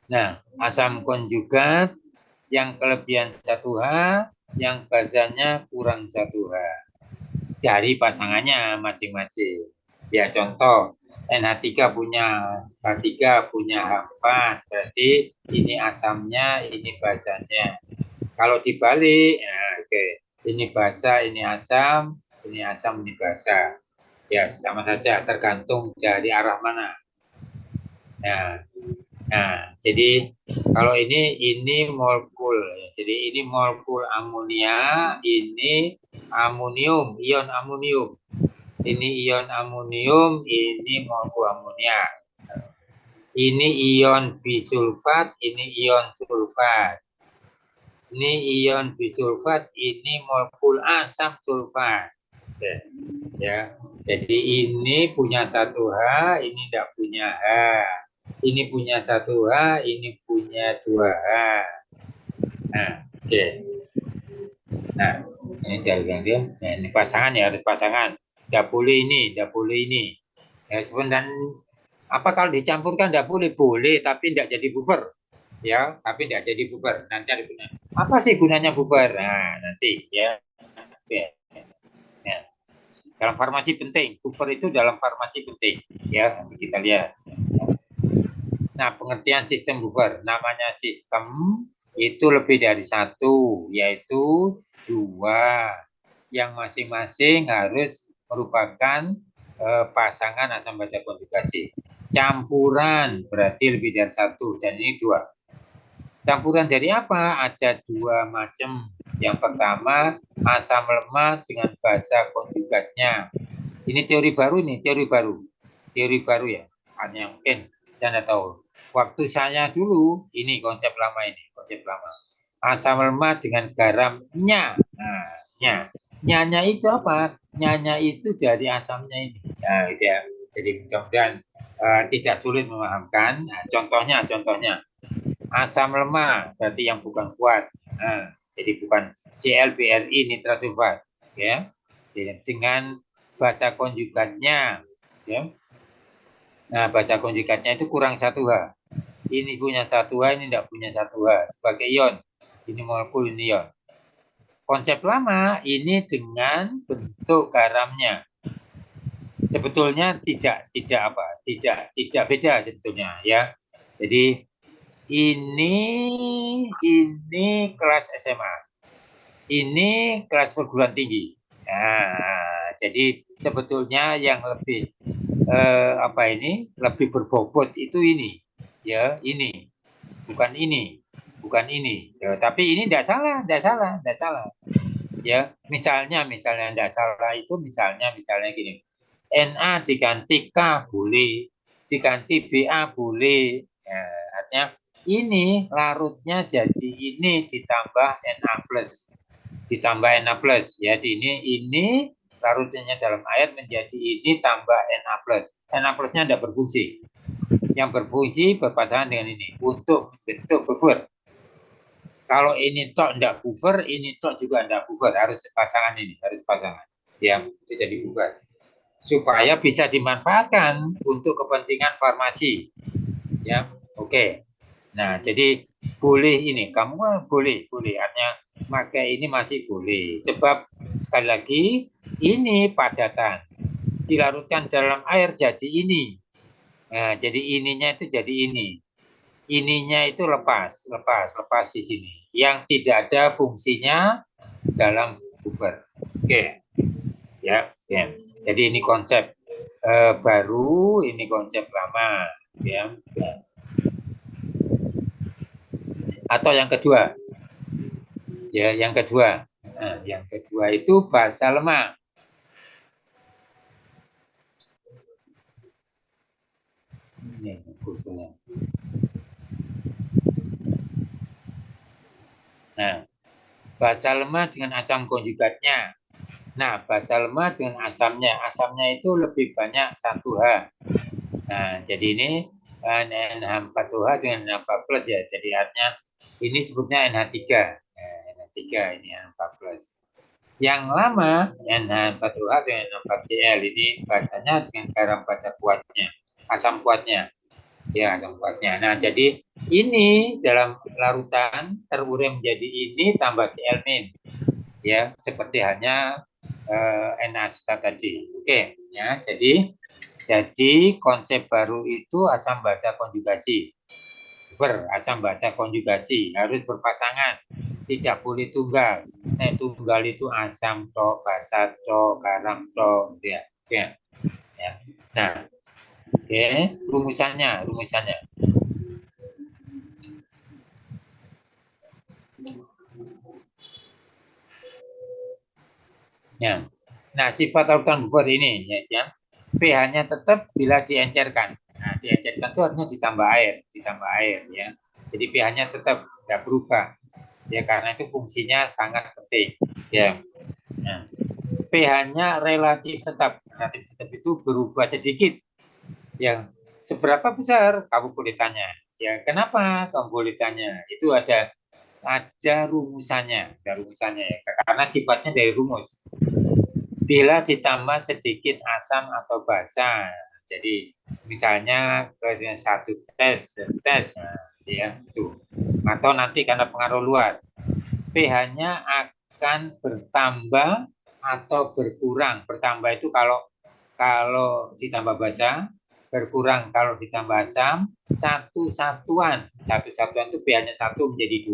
Nah, asam konjugat yang kelebihan 1H, yang basanya kurang 1H. Dari pasangannya masing-masing. Ya, contoh, NH3 punya H3 punya H4, berarti ini asamnya, ini basanya. Kalau dibalik, nah, oke. Ini basa, ini asam, ini basa. Ya, sama saja, tergantung dari arah mana. Nah, jadi kalau ini molekul. Jadi ini molekul amonia, ini amonium, ion amonium. Ini ion amonium, ini molekul amonia. Ini ion bisulfat, ini ion sulfat. Ini ion bisulfat, ini molekul asam sulfat. Ya. Jadi ini punya 1H, ini tidak punya H. Ini punya 1H, ini punya 2H. Nah, oke. Nah, ini jalan dia. Nah, ini pasangan ya, harus pasangan. Tidak boleh ini, tidak boleh ini. Ya, sebenarnya apa kalau dicampurkan tidak boleh? Boleh, tapi tidak jadi buffer. Ya, tapi tidak jadi buffer. Nanti ada gunanya. Apa sih gunanya buffer? Nah, nanti ya. Oke. Ya. Dalam farmasi penting. Buffer itu dalam farmasi penting. Ya, nanti kita lihat. Nah, pengertian sistem buffer. Namanya sistem itu lebih dari satu, yaitu 2. Yang masing-masing harus merupakan pasangan asam baja konjugasi. Campuran berarti lebih dari 1, dan ini 2. Campuran dari apa? Ada 2 macam. Yang pertama, asam lemak dengan basa konjugatnya. Ini teori baru nih, teori baru ya. Hanya mungkin saya tahu. Waktu saya dulu, ini konsep lama ini, konsep lama. Asam lemak dengan garamnya. Nah, nya itu apa? Nya itu dari asamnya ini. Nah, gitu ya. Jadi mudah-mudahan tidak sulit memahamkan. Nah, contohnya, asam lemak berarti yang bukan kuat. Nah, jadi bukan ClBrI nitrosulfat, ya. Jadi dengan basa konjugatnya, ya. Nah, basa konjugatnya itu kurang 1H. Ini punya 1H, ini tidak punya 1H. Sebagai ion, ini molekul, ini ion. Konsep lama ini dengan bentuk garamnya. Sebetulnya tidak beda sebetulnya, ya. Jadi ini kelas SMA. Ini kelas perguruan tinggi. Nah, jadi sebetulnya yang lebih lebih berbobot itu ini, ya, ini, bukan ini. Ya, tapi ini tidak salah. Ya, misalnya tidak salah itu misalnya gini. Na diganti K boleh, diganti Ba boleh. Ya, artinya ini larutnya jadi ini ditambah Na plus. Jadi ini larutnya dalam air menjadi ini tambah Na plus. Na plusnya tidak berfungsi. Yang berfungsi berpasangan dengan ini untuk bentuk buffer. Kalau ini tok tidak buffer, ini tok juga tidak buffer. Harus pasangan ini, Ya, itu jadi buffer. Supaya bisa dimanfaatkan untuk kepentingan farmasi. Ya, oke. Nah, jadi boleh ini, kamu boleh. Artinya pakai ini masih boleh. Sebab sekali lagi ini padatan. Dilarutkan dalam air jadi ini. Nah, jadi ininya itu jadi ini. Ininya itu lepas di sini. Yang tidak ada fungsinya dalam buffer. Oke. Ya. Jadi ini konsep baru, ini konsep lama. Ya. Atau yang kedua. Ya, yang kedua. Nah, yang kedua itu basa lemak. Ini kursusnya. Nah, basa lemak dengan asam konjugatnya. Nah, basa lemak dengan asamnya. Asamnya itu lebih banyak 1H. Nah, jadi ini NH4OH dengan NH4 plus ya. Jadi artinya ini sebutnya NH3. NH3 ini NH4 plus. Yang lama NH4OH dengan NH4Cl ini bahasanya dengan garam baja kuatnya, asam kuatnya. Ya, asam kuatnya. Nah, jadi ini dalam larutan terurai menjadi ini tambah Cl min. Ya, seperti halnya NaCetat tadi. Oke, ya. Jadi konsep baru itu asam basa konjugasi. Asam basa konjugasi harus berpasangan, tidak boleh tunggal. Tunggal itu asam tok, basa tok, garam tok, ya. Nah, oke, rumusannya. Ya. Nah, sifat larutan buffer ini, ya. pH-nya tetap bila diencerkan. Nah, diencerkan itu artinya ditambah air, ya. Jadi pH-nya tetap tidak berubah, ya, karena itu fungsinya sangat penting, ya. Nah, pH-nya relatif tetap itu berubah sedikit, yang seberapa besar? Kamu boleh tanya. Ya, kenapa kamu boleh tanya? Itu ada rumusannya, ya. Karena sifatnya dari rumus. Bila ditambah sedikit asam atau basa, jadi misalnya ke satu tes, nah, ya itu. Atau nanti karena pengaruh luar, pH-nya akan bertambah atau berkurang. Bertambah itu kalau ditambah basa, berkurang kalau ditambah asam. Satu satuan itu pH-nya 1 menjadi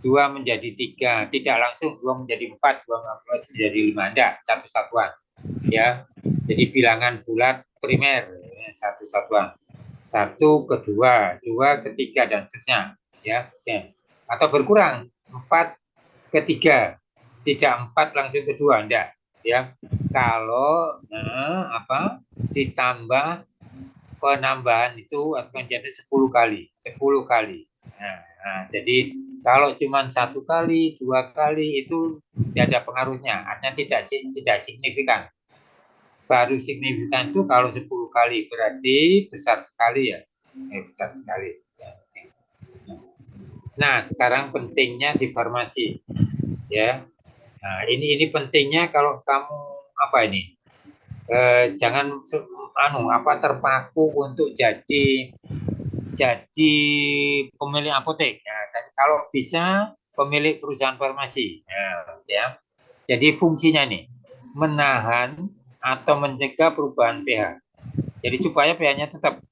2 menjadi 3, tidak langsung 2 menjadi 4, 2 menjadi 5, enggak, satu satuan. Ya, jadi bilangan bulat primer, satu satuan. 1 ke 2, 2 ke 3 dan seterusnya. Ya, oke. Atau berkurang 4 ke 3, tidak 4 langsung ke 2, enggak. Ya, kalau ditambah penambahan itu menjadi 10 kali. Nah, jadi kalau cuma 1 kali, 2 kali itu tidak ada pengaruhnya, artinya tidak signifikan. Baru signifikan itu kalau 10 kali, berarti besar sekali ya. Besar sekali. Nah, sekarang pentingnya di farmasi. Ya. Nah, ini pentingnya kalau kamu jangan terpaku untuk jadi pemilik apotek. Ya, dan kalau bisa pemilik perusahaan farmasi. Ya. Jadi fungsinya nih menahan atau mencegah perubahan pH. Jadi supaya pH-nya tetap.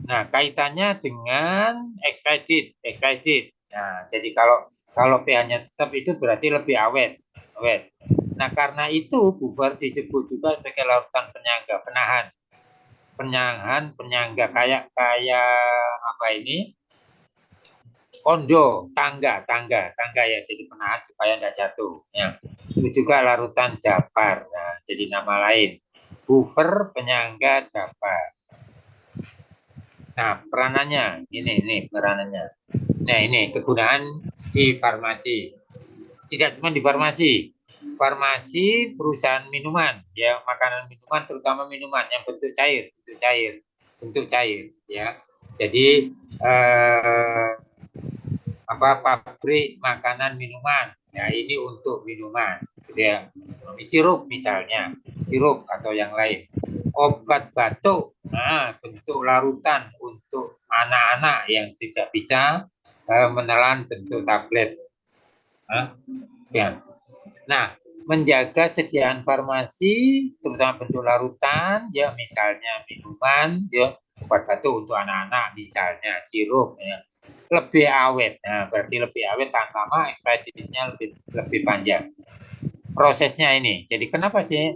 Nah, kaitannya dengan expired. Nah, jadi kalau pH-nya tetap itu berarti lebih awet. Nah, karena itu buffer disebut juga sebagai larutan penyangga, penyangga kayak kondo, tangga ya, jadi penahan supaya tidak jatuh. Ya. Itu juga larutan dapar. Nah, jadi nama lain buffer penyangga dapar. Nah, peranannya ini peranannya. Nah, ini kegunaan di farmasi. Tidak cuma di farmasi perusahaan minuman, ya, makanan minuman, terutama minuman yang bentuk cair, ya. Jadi pabrik makanan minuman, ya ini untuk minuman, gitu ya. Sirup misalnya, sirup atau yang lain. Obat batuk, nah bentuk larutan untuk anak-anak yang tidak bisa menelan bentuk tablet. Ya. Nah, menjaga sediaan farmasi, terutama bentuk larutan, ya misalnya minuman, ya obat batuk untuk anak-anak, misalnya sirup, ya, lebih awet. Nah, berarti lebih awet, tahan lama, ekspedisinya lebih panjang. Prosesnya ini, jadi kenapa sih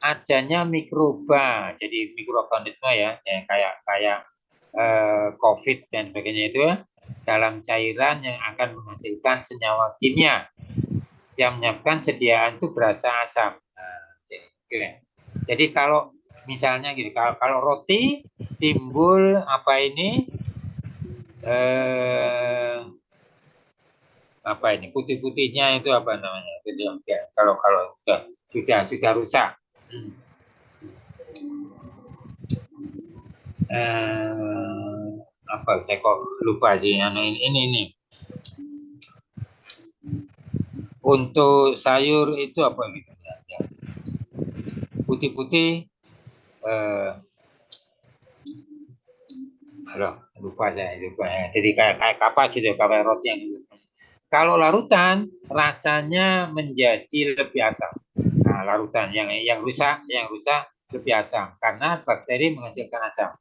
adanya mikroba, jadi mikroorganisme ya kayak COVID dan sebagainya itu dalam cairan yang akan menghasilkan senyawa kimia yang menyebabkan sediaan itu berasa asam. Nah, jadi kalau misalnya gini, kalau roti timbul putih-putihnya itu apa namanya? Ya, kalau sudah rusak. Saya kok lupa sih ini. Untuk sayur itu apa gitu ya. Putih-putih lupa saya. Jadi kayak kapas gitu, kayak roti yang gitu. Kalau larutan rasanya menjadi lebih asam. Nah, larutan yang rusak lebih asam karena bakteri menghasilkan asam.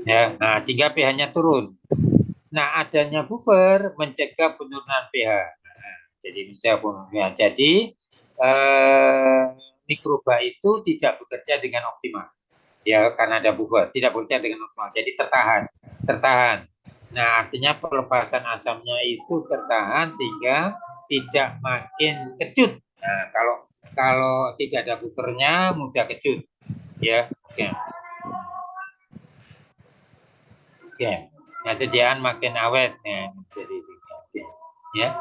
Ya, nah sehingga pH-nya turun. Nah, adanya buffer mencegah penurunan pH. Nah, jadi mikroba itu tidak bekerja dengan optimal. Ya, karena ada buffer, tidak bekerja dengan optimal. Jadi tertahan. Nah, artinya pelepasan asamnya itu tertahan sehingga tidak makin kecut. Nah, kalau tidak ada buffernya mudah kecut. Ya, oke. Nah, sediaan makin awet. Nah, jadi ya.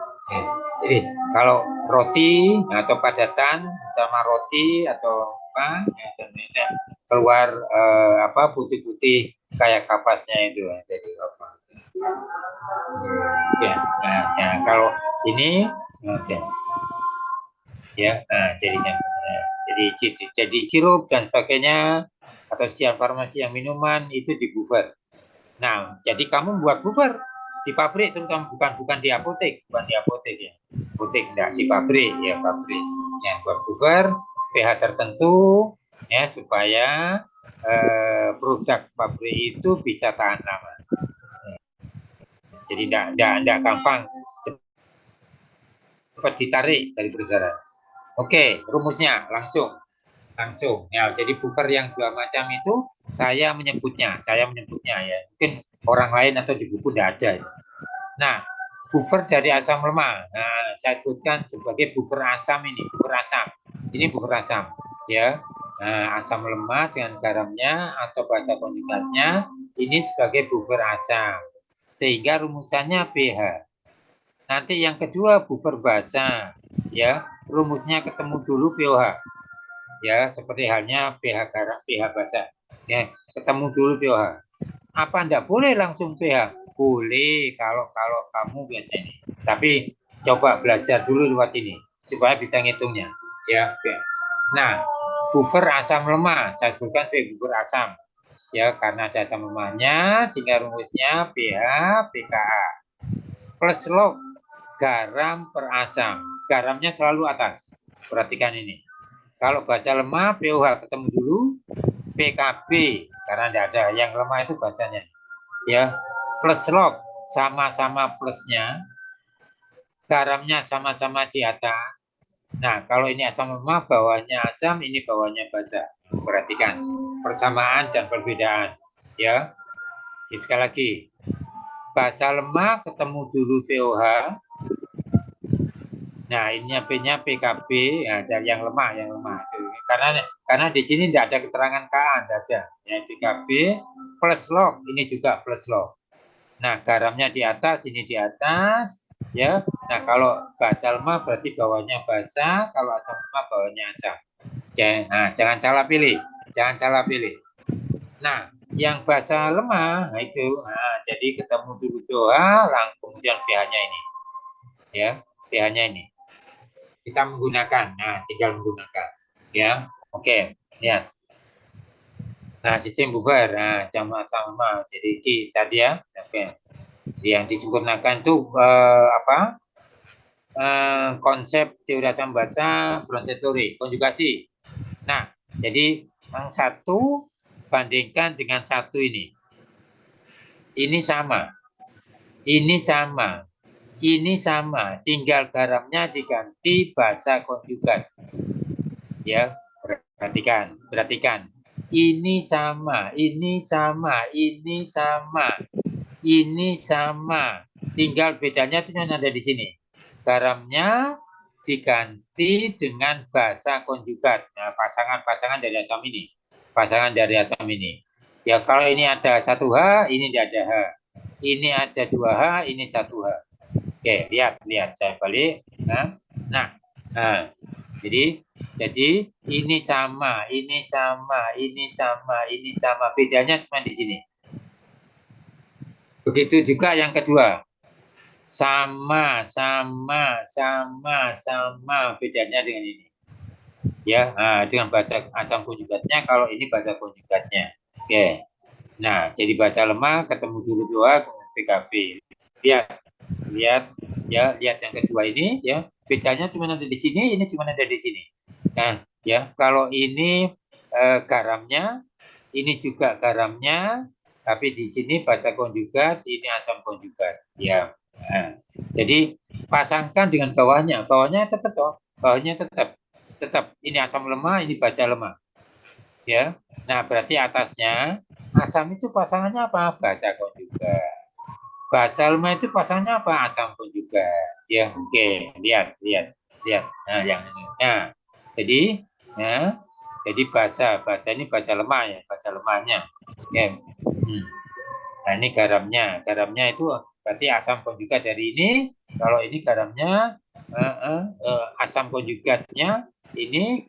Jadi kalau roti atau padatan, utama roti atau apa, ya, dan ini keluar apa putih-putih kayak kapasnya itu. Jadi apa? Ya, nah, kalau ini ya, nah, jadi sirup dan sebagainya atau sekian farmasi yang minuman itu di buffer. Nah, jadi kamu buat buffer di pabrik terutama bukan di apotek, ya. Apotek enggak, di pabrik ya, pabrik. Ya, buat buffer pH tertentu ya supaya produk pabrik itu bisa tahan lama. Jadi enggak gampang cepat ditarik dari peredaran. Oke, rumusnya langsung. Ya, jadi buffer yang dua macam itu saya menyebutnya ya. Mungkin orang lain atau di buku tidak ada. Nah, buffer dari asam lemah. Nah, saya sebutkan sebagai buffer asam ini, buffer asam. Ini buffer asam, ya. Nah, asam lemah dengan garamnya atau basa konjugatnya ini sebagai buffer asam. Sehingga rumusannya pH. Nanti yang kedua buffer basa, ya. Rumusnya ketemu dulu pH. Ya, seperti halnya pH garam, pH basa. Ya, ketemu dulu pH. Apa enggak boleh langsung pH? Boleh kalau kamu biasanya. Tapi coba belajar dulu lewat ini supaya bisa ngitungnya. Ya, oke. Nah, buffer asam lemah saya sebutkan buffer asam. Ya, karena ada asam lemahnya sehingga rumusnya pH pKa. Plus log garam per asam. Garamnya selalu atas. Perhatikan ini. Kalau basa lemah, pOH ketemu dulu, PKB, karena tidak ada. Yang lemah itu basanya. Ya, plus log, sama-sama plusnya. Garamnya sama-sama di atas. Nah, kalau ini asam lemah, bawahnya asam, ini bawahnya basa. Perhatikan, persamaan dan perbedaan. Ya, jadi sekali lagi. Basa lemah ketemu dulu pOH. Nah, ini P-nya PKB, ya, yang lemah. Karena di sini tidak ada keterangan KA, tidak ada. Ya, PKB plus log, ini juga plus log. Nah, garamnya di atas, ini di atas, ya. Nah, kalau basa lemah berarti bawahnya basa, kalau asam lemah bawahnya asam. Jangan salah pilih, Nah, yang basa lemah, nah itu, jadi ketemu dulu pH, kemudian pH-nya ini, ya, pH-nya ini. Kita menggunakan, tinggal menggunakan, ya, oke, lihat. Nah, sistem buffer, sama, jadi tadi ya, oke. Yang disempurnakan itu konsep teori asam basa, Bronsted teori, konjugasi. Nah, jadi yang satu bandingkan dengan satu ini. Ini sama, tinggal garamnya diganti basa konjugat. Ya, perhatikan. Ini sama, tinggal bedanya itu yang ada di sini. Garamnya diganti dengan basa konjugat. Nah, pasangan dari asam ini. Ya, kalau ini ada 1H, ini tidak ada H. Ini ada 2H, ini 1H. Oke, lihat, saya balik. Nah, jadi ini sama, bedanya cuma di sini. Begitu juga yang kedua. Sama, bedanya dengan ini. Ya, dengan basa asam konjugatnya, kalau ini basa konjugatnya. Oke. Nah, jadi basa lemah ketemu dulu dua PKB. Lihat yang kedua ini, ya. Bedanya cuma ada di sini, ini cuma ada di sini. Nah, ya, kalau ini garamnya, ini juga garamnya, tapi di sini basa konjugat, ini asam konjugat. Ya. Nah, jadi pasangkan dengan bawahnya tetap ini asam lemah, ini basa lemah. Ya. Nah, berarti atasnya asam itu pasangannya apa? Basa konjugat. Basa lemah itu pasangannya apa? Asam konjugat. Ya, oke. Lihat. Nah, yang ini. Nah, jadi basa ini basa lemah ya, basa lemahnya. Oke. Nah, ini garamnya itu berarti asam konjugat dari ini. Kalau ini garamnya asam konjugatnya, ini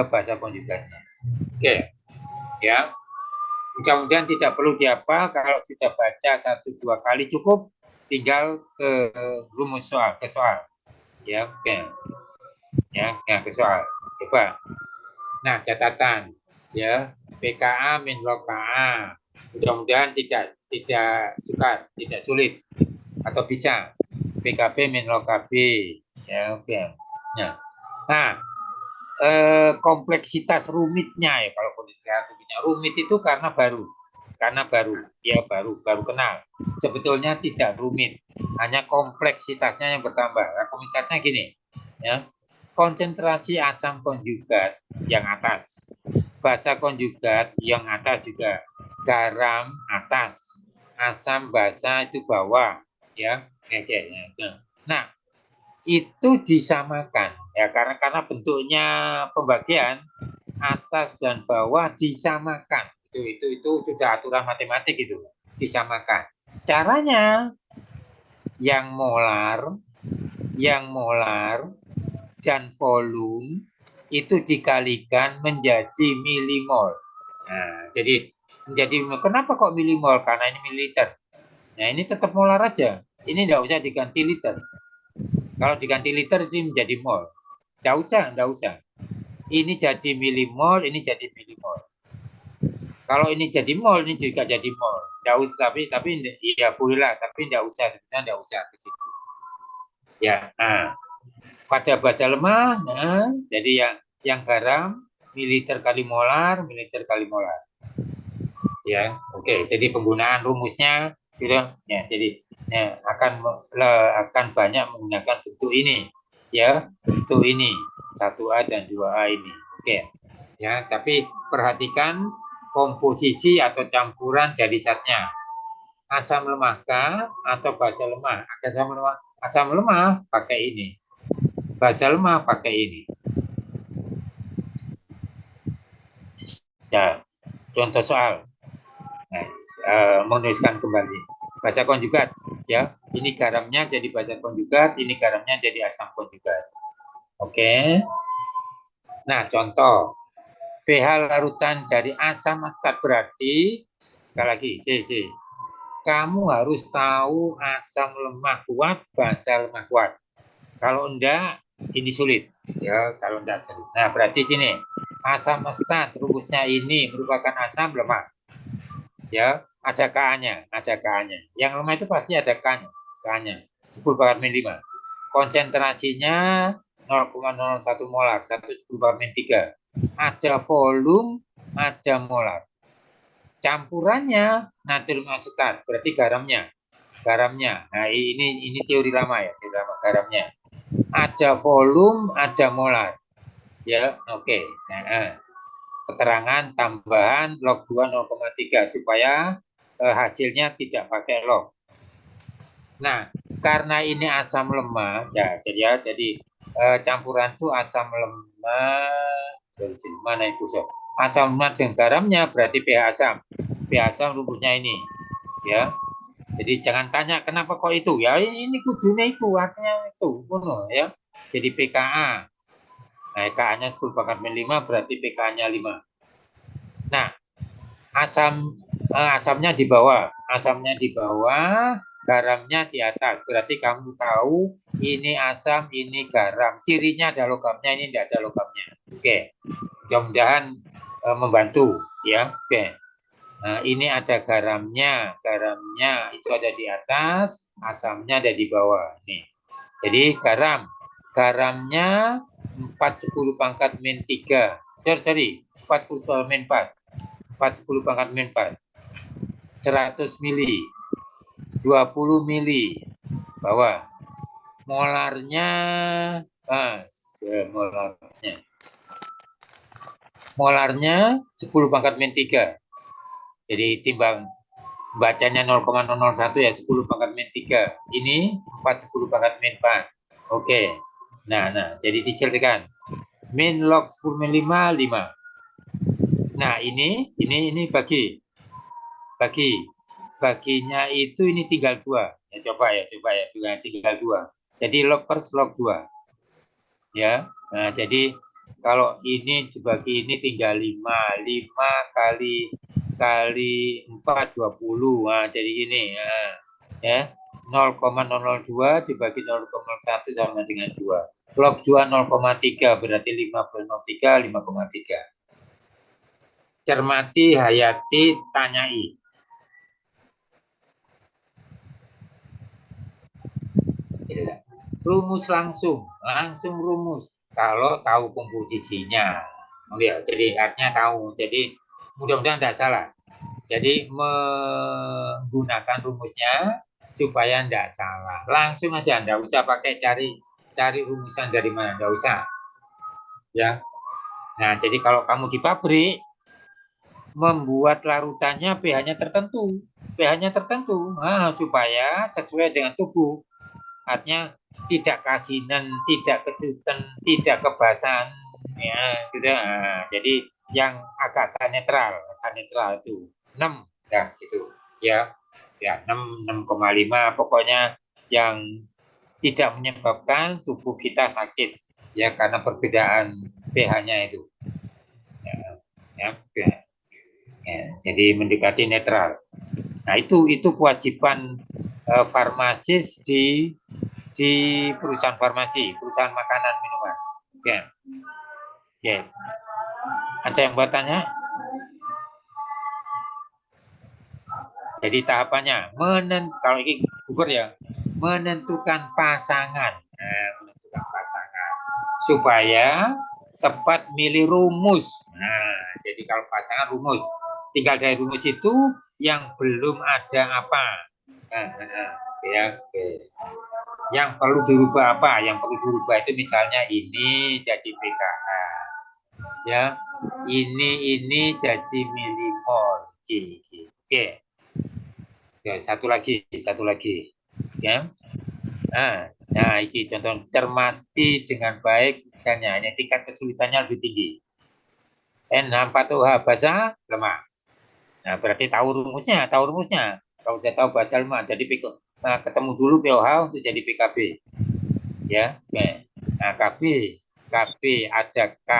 basa konjugatnya. Oke, ya. Mudah-mudahan tidak perlu dihafal, kalau sudah baca 1-2 kali cukup, tinggal ke rumus soal, ke soal. Ya, oke. Ya, ke soal. Coba. Nah, catatan ya, PKA min log KA. Mudah-mudahan tidak sukar, tidak sulit atau bisa. PKB min log KB. Ya, oke. Nah, kompleksitas rumitnya ya kalau rumit itu karena baru ya baru kenal, sebetulnya tidak rumit, hanya kompleksitasnya yang bertambah. Kompleksitasnya gini ya, konsentrasi asam konjugat yang atas, basa konjugat yang atas juga, garam atas, asam basa itu bawah ya. Nah, itu disamakan ya, karena bentuknya pembagian atas dan bawah disamakan, itu sudah aturan matematik, itu disamakan. Caranya yang molar dan volume itu dikalikan menjadi milimol. Nah, jadi kenapa kok milimol? Karena ini mililiter. Nah, ini tetap molar aja, ini tidak usah diganti liter. Kalau diganti liter itu menjadi mol. Nggak usah. Ini jadi milimol, ini jadi milimol. Kalau ini jadi mol, ini juga jadi mol. Nggak usah, tapi ya bolehlah, tapi nggak usah ke situ. Ya, nah, pada basa lemah, nah, jadi yang garam mililiter kali molar. Ya, oke. Jadi penggunaan rumusnya gitu ya, jadi ya, akan banyak menggunakan bentuk ini ya, bentuk ini 1A dan 2A ini. Oke ya, tapi perhatikan komposisi atau campuran dari zatnya. Asam lemah kah atau basa lemah? Asam lemah pakai ini, basa lemah pakai ini ya. Contoh soal. Nah, menuliskan kembali basa konjugat ya, ini garamnya jadi basa konjugat, ini garamnya jadi asam konjugat. Oke. Nah, contoh pH larutan dari asam asetat, berarti sekali lagi kamu harus tahu asam lemah kuat, basa lemah kuat. Kalau enggak ini sulit ya, kalau enggak sulit. Nah, berarti sini asam asetat rumusnya ini merupakan asam lemah ya, ada K-nya. Yang lemah itu pasti ada K-nya. 10⁻⁵. Konsentrasinya 0,01 molar, 1/10⁻3. Ada volume, ada molar. Campurannya natrium asetat, berarti garamnya. Nah, ini teori lama ya, garamnya. Ada volume, ada molar. Ya, oke. Nah, keterangan tambahan log 2 0,3 supaya hasilnya tidak pakai log. Nah, karena ini asam lemah ya, jadi campuran itu asam lemah dari sini, mana itu sob? Asam lemah dengan garamnya berarti pH asam. pH asam rumusnya ini ya. Jadi jangan tanya kenapa kok itu ya, ini kudunya itu artinya itu ya. Jadi pKa. Nah, Ka-nya 10⁻⁵, berarti pK-nya 5. Nah, asamnya di bawah, garamnya di atas. Berarti kamu tahu ini asam, ini garam. Cirinya ada logamnya, ini tidak ada logamnya. Oke, mudah-mudahan membantu ya. Oke. Nah, ini ada garamnya itu ada di atas, asamnya ada di bawah. Nih. Jadi garamnya 4/10⁻⁻3. Sorry, 4/10⁻⁴. 4/10⁻⁴. 100 mili, 20 mili bawah. Molarnya molarnya 10⁻⁵. Jadi timbang bacanya 0,001 ya, 10⁻⁵. Ini 4/10⁻⁴. Oke. Nah, jadi diceritakan. Min log 10⁻⁵, 5. Nah, ini baginya itu ini tinggal 2. Ya, coba ya, juga tinggal 2. Jadi log per log 2. Ya. Nah, jadi Kalau ini dibagi ini tinggal 5. 5 kali 4, 20. Nah, jadi gini. Nah, ya. 0,002 dibagi 0,1 sama dengan 2. Log 2 0,3 berarti 5/03, 5,3. Cermati, hayati, tanyai. Rumus langsung rumus. Kalau tahu komposisinya. Ya, jadi artinya tahu. Jadi mudah-mudahan tidak salah. Jadi menggunakan rumusnya supaya tidak salah. Langsung aja, tidak usah pakai cari rumusan dari mana, tidak usah. Ya. Nah, jadi kalau kamu di pabrik membuat larutannya pH-nya tertentu. pH-nya tertentu. Nah, supaya sesuai dengan tubuh. Artinya tidak kasinan, tidak kejutan, tidak kebasan, ya, gitu. Nah, jadi yang agak-agak netral itu 6, ya, gitu, ya, 6,5, pokoknya yang tidak menyebabkan tubuh kita sakit, ya, karena perbedaan pH-nya itu, ya, jadi mendekati netral. Nah, itu kewajiban farmasis di perusahaan farmasi, perusahaan makanan minuman. Oke. Oke. Ada yang buat tanya? Jadi tahapannya kalau ini gugur ya, menentukan pasangan. Nah, menentukan pasangan supaya tepat milih rumus. Nah, jadi kalau pasangan rumus, tinggal dari rumus itu yang belum ada apa. Ya, oke. Yang perlu dirubah apa? Yang perlu dirubah itu misalnya ini jadi pKh, ya, ini jadi milimol. Oke. Ya, satu lagi, ya. Nah, ini contoh cermati dengan baik, misalnya ini tingkat kesulitannya lebih tinggi. N4OH basa lemah. Nah, berarti tahu rumusnya. Kalau sudah tahu basa lemah, jadi ketemu dulu pOH untuk jadi PKB. Ya, oke. Nah, KB ada K.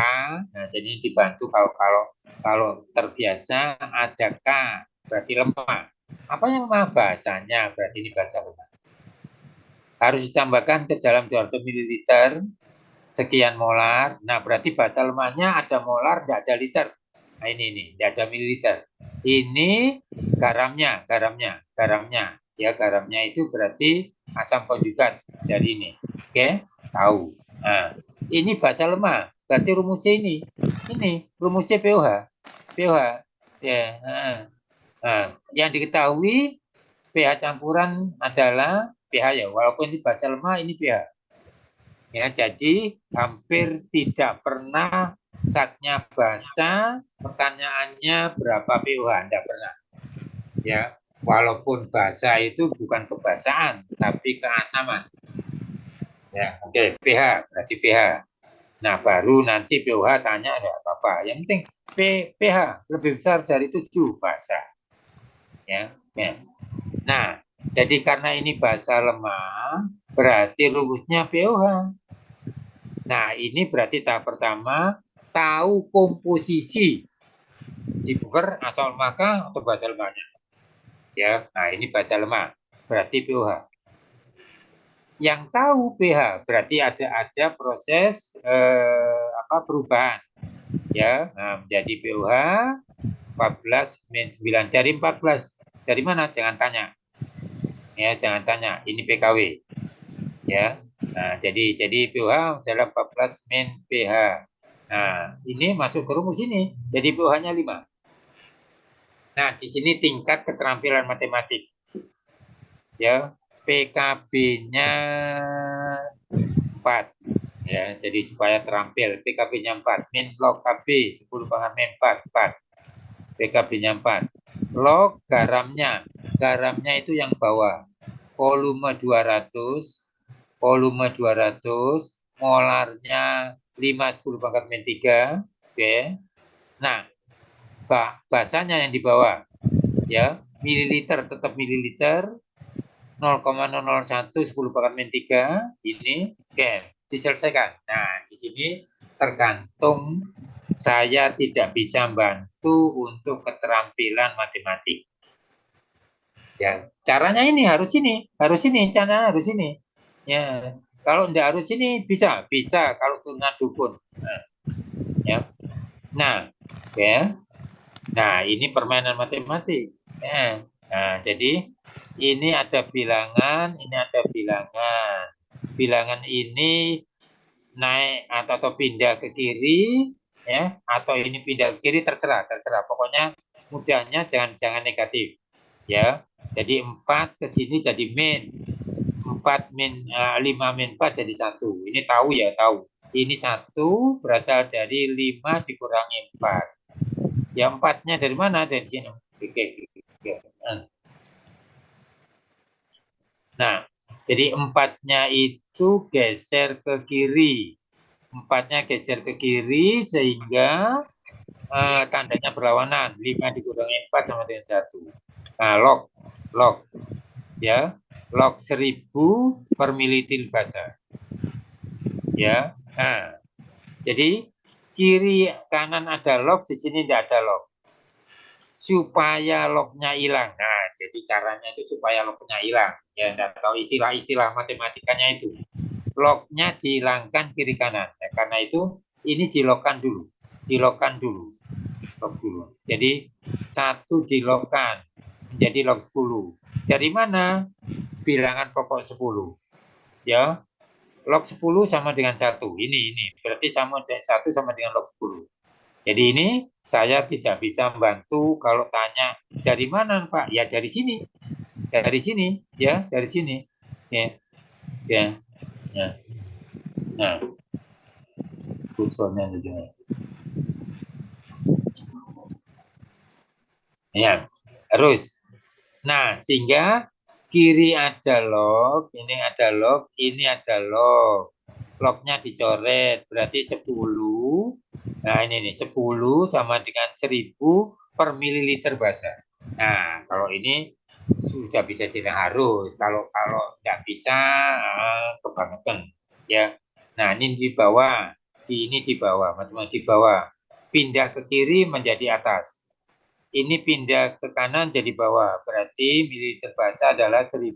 Nah, jadi dibantu kalau terbiasa ada K berarti lemah. Apa yang lemah? Basanya, berarti ini basa lemah. Harus ditambahkan ke dalam 200 ml sekian molar. Nah, berarti basa lemahnya ada molar, tidak ada liter. Nah, ini tidak ada mililiter. Ini garamnya. Ya, garamnya itu berarti asam konjugat dari ini. Oke, tahu. Nah, ini basa lemah. Berarti rumusnya ini rumusnya pOH. Ya. Nah, yang diketahui pH campuran adalah pH ya. Walaupun ini basa lemah, ini pH. Ya, jadi hampir tidak pernah zatnya basa, pertanyaannya berapa pOH, tidak pernah. Ya, walaupun basa itu bukan kebasaan, tapi keasaman. Ya, oke, pH, berarti pH. Nah, baru nanti pOH tanya ada apa-apa. Yang penting pH lebih besar dari 7 basa. Ya, ya. Nah, jadi karena ini basa lemah, berarti rumusnya pOH. Nah, ini berarti tahap pertama, tahu komposisi di buffer asal lemah atau basa lemahnya. Ya, nah ini basa lemah, berarti pOH. Yang tahu pH berarti ada proses perubahan. Ya, nah, menjadi pOH 14-9 dari 14. Dari mana? Jangan tanya. Ya, jangan tanya. Ini PKW. Ya. Nah, jadi pOH adalah 14 min pH. Nah, ini masuk ke rumus ini. Jadi pOH-nya 5. Nah, di sini tingkat keterampilan matematik. Ya, PKB-nya 4. Ya, jadi supaya terampil PKB-nya 4. Min log KB 10 pangkat min 4. PKB-nya 4. Log garamnya. Garamnya itu yang bawah. Volume 200, molarnya 5 10 pangkat min 3. Oke. Nah, basanya yang di bawah. Ya, mililiter tetap mililiter. 0,001 10 pangkat min 3 ini. Oke, diselesaikan. Nah, di sini tergantung saya tidak bisa bantu untuk keterampilan matematik. Ya, caranya ini, cara harus ini. Ya, kalau tidak harus ini bisa kalau turunan dukun. Nah, ya. Nah, ya. Nah, ini permainan matematik. Ya. Nah, jadi ini ada bilangan, ini ada bilangan. Bilangan ini naik atau pindah ke kiri, ya, atau ini pindah ke kiri, terserah. Pokoknya mudahnya jangan negatif, ya. Jadi 4 ke sini jadi min 4 min 5 min 4 jadi 1. Ini tahu ya, tahu. Ini 1 berasal dari 5 dikurangi 4. Ya 4-nya dari mana? Dari sini. Oke. Nah, jadi 4-nya itu geser ke kiri. 4-nya geser ke kiri sehingga tandanya berlawanan. 5 dikurangi 4 sama dengan 1. Nah, log. Ya, log 1000 per militil basa. Ya. Nah, jadi kiri kanan ada log, di sini tidak ada log. Supaya lognya hilang. Nah, jadi caranya itu supaya lognya hilang. Ya, tidak tahu istilah-istilah matematikanya itu. Lognya dihilangkan kiri kanan. Ya, karena itu ini dilogkan dulu. Log dulu. Jadi 1 dilogkan menjadi log 10. Dari mana? Bilangan pokok 10. Ya. Log 10 sama dengan 1. Ini. Berarti sama 1 sama dengan log 10. Jadi ini saya tidak bisa membantu kalau tanya dari mana, Pak? Ya dari sini. Dari sini, ya, dari sini. Ya. Nah. Kursornya juga. Ya. Terus. Nah, sehingga kiri ada log, ini ada log, ini ada log. Lognya dicoret, berarti 10. Nah, ini nih, 10 sama dengan 1000 per mililiter basa. Nah, kalau ini sudah bisa jadi harus. Kalau tidak bisa, kebangetan. Ya. Nah, ini di bawah. Ini di bawah, teman-teman, di bawah. Pindah ke kiri menjadi atas. Ini pindah ke kanan jadi bawah. Berarti mililiter basa adalah 1000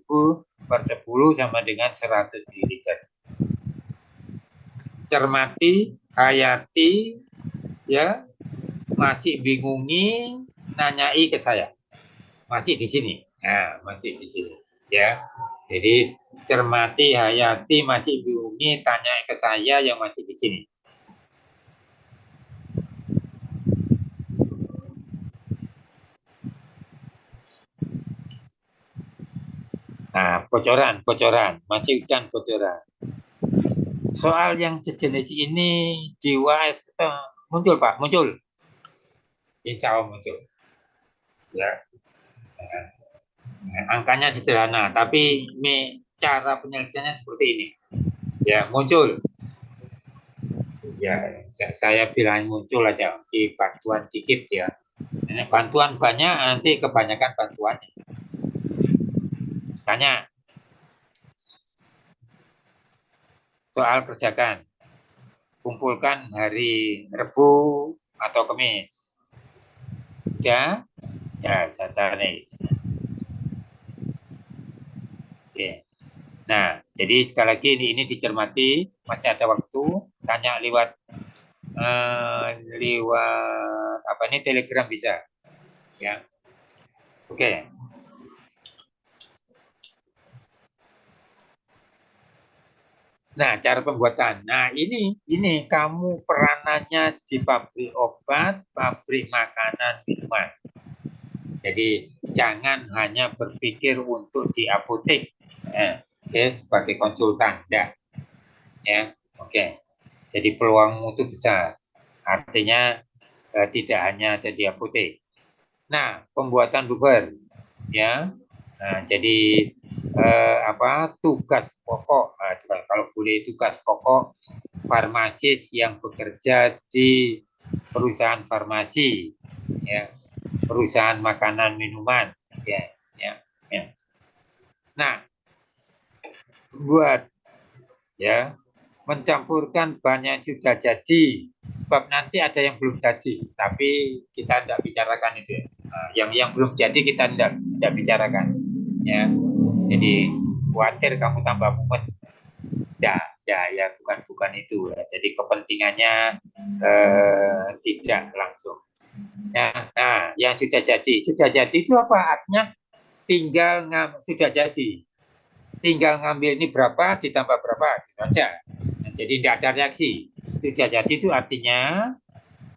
per 10 sama dengan 100 mililiter. Cermati, hayati, ya, masih bingungi, nanyai ke saya. Masih di sini. Nah, masih di sini. Ya. Jadi cermati, hayati, masih bingungi, tanya ke saya yang masih di sini. Nah, bocoran, masihkan bocoran. Soal yang sejenis ini di UAS muncul, Pak, muncul. Insya Allah muncul. Ya. Angkanya sederhana, tapi cara penyelesaiannya seperti ini. Ya, muncul. Ya, saya bilang muncul aja di bantuan dikit ya. Bantuan banyak, nanti kebanyakan bantuannya. Tanya. Soal kerjakan. Kumpulkan hari Rabu atau Kamis. Ya, saya tarik. Oke. Nah, jadi sekali lagi ini dicermati, masih ada waktu. Tanya lewat Telegram bisa. Ya. Oke. Nah, cara pembuatan. Nah, ini kamu peranannya di pabrik obat, pabrik makanan, minuman. Jadi jangan hanya berpikir untuk di apotek, sebagai konsultan, enggak. Ya, oke. Jadi peluang itu besar. Artinya tidak hanya ada di apotek. Nah, pembuatan buffer, ya. Nah, jadi tugas pokok, kalau boleh tugas pokok farmasis yang bekerja di perusahaan farmasi, ya, perusahaan makanan minuman, ya. Nah, buat, ya, mencampurkan bahan yang sudah jadi, sebab nanti ada yang belum jadi, tapi kita tidak bicarakan itu. Nah, yang belum jadi kita tidak bicarakan, ya. Jadi khawatir kamu tambah mumet, ya bukan itu. Ya. Jadi kepentingannya tidak langsung. Nah, yang sudah jadi itu apa artinya? Tinggal sudah jadi, tinggal ngambil ini berapa ditambah berapa, gitu aja. Nah, jadi tidak ada reaksi. Sudah jadi itu artinya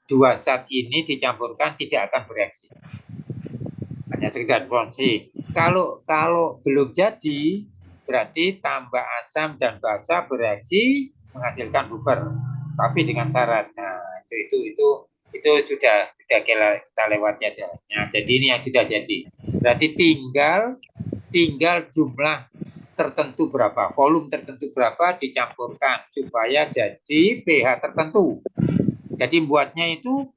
dua zat ini dicampurkan tidak akan bereaksi, hanya sekedar produksi. Kalau belum jadi, berarti tambah asam dan basa bereaksi menghasilkan buffer, tapi dengan syarat. Nah, itu sudah kita lewati aja. Nah, jadi ini yang sudah jadi. Berarti tinggal jumlah tertentu berapa, volume tertentu berapa dicampurkan supaya jadi pH tertentu. Jadi buatnya itu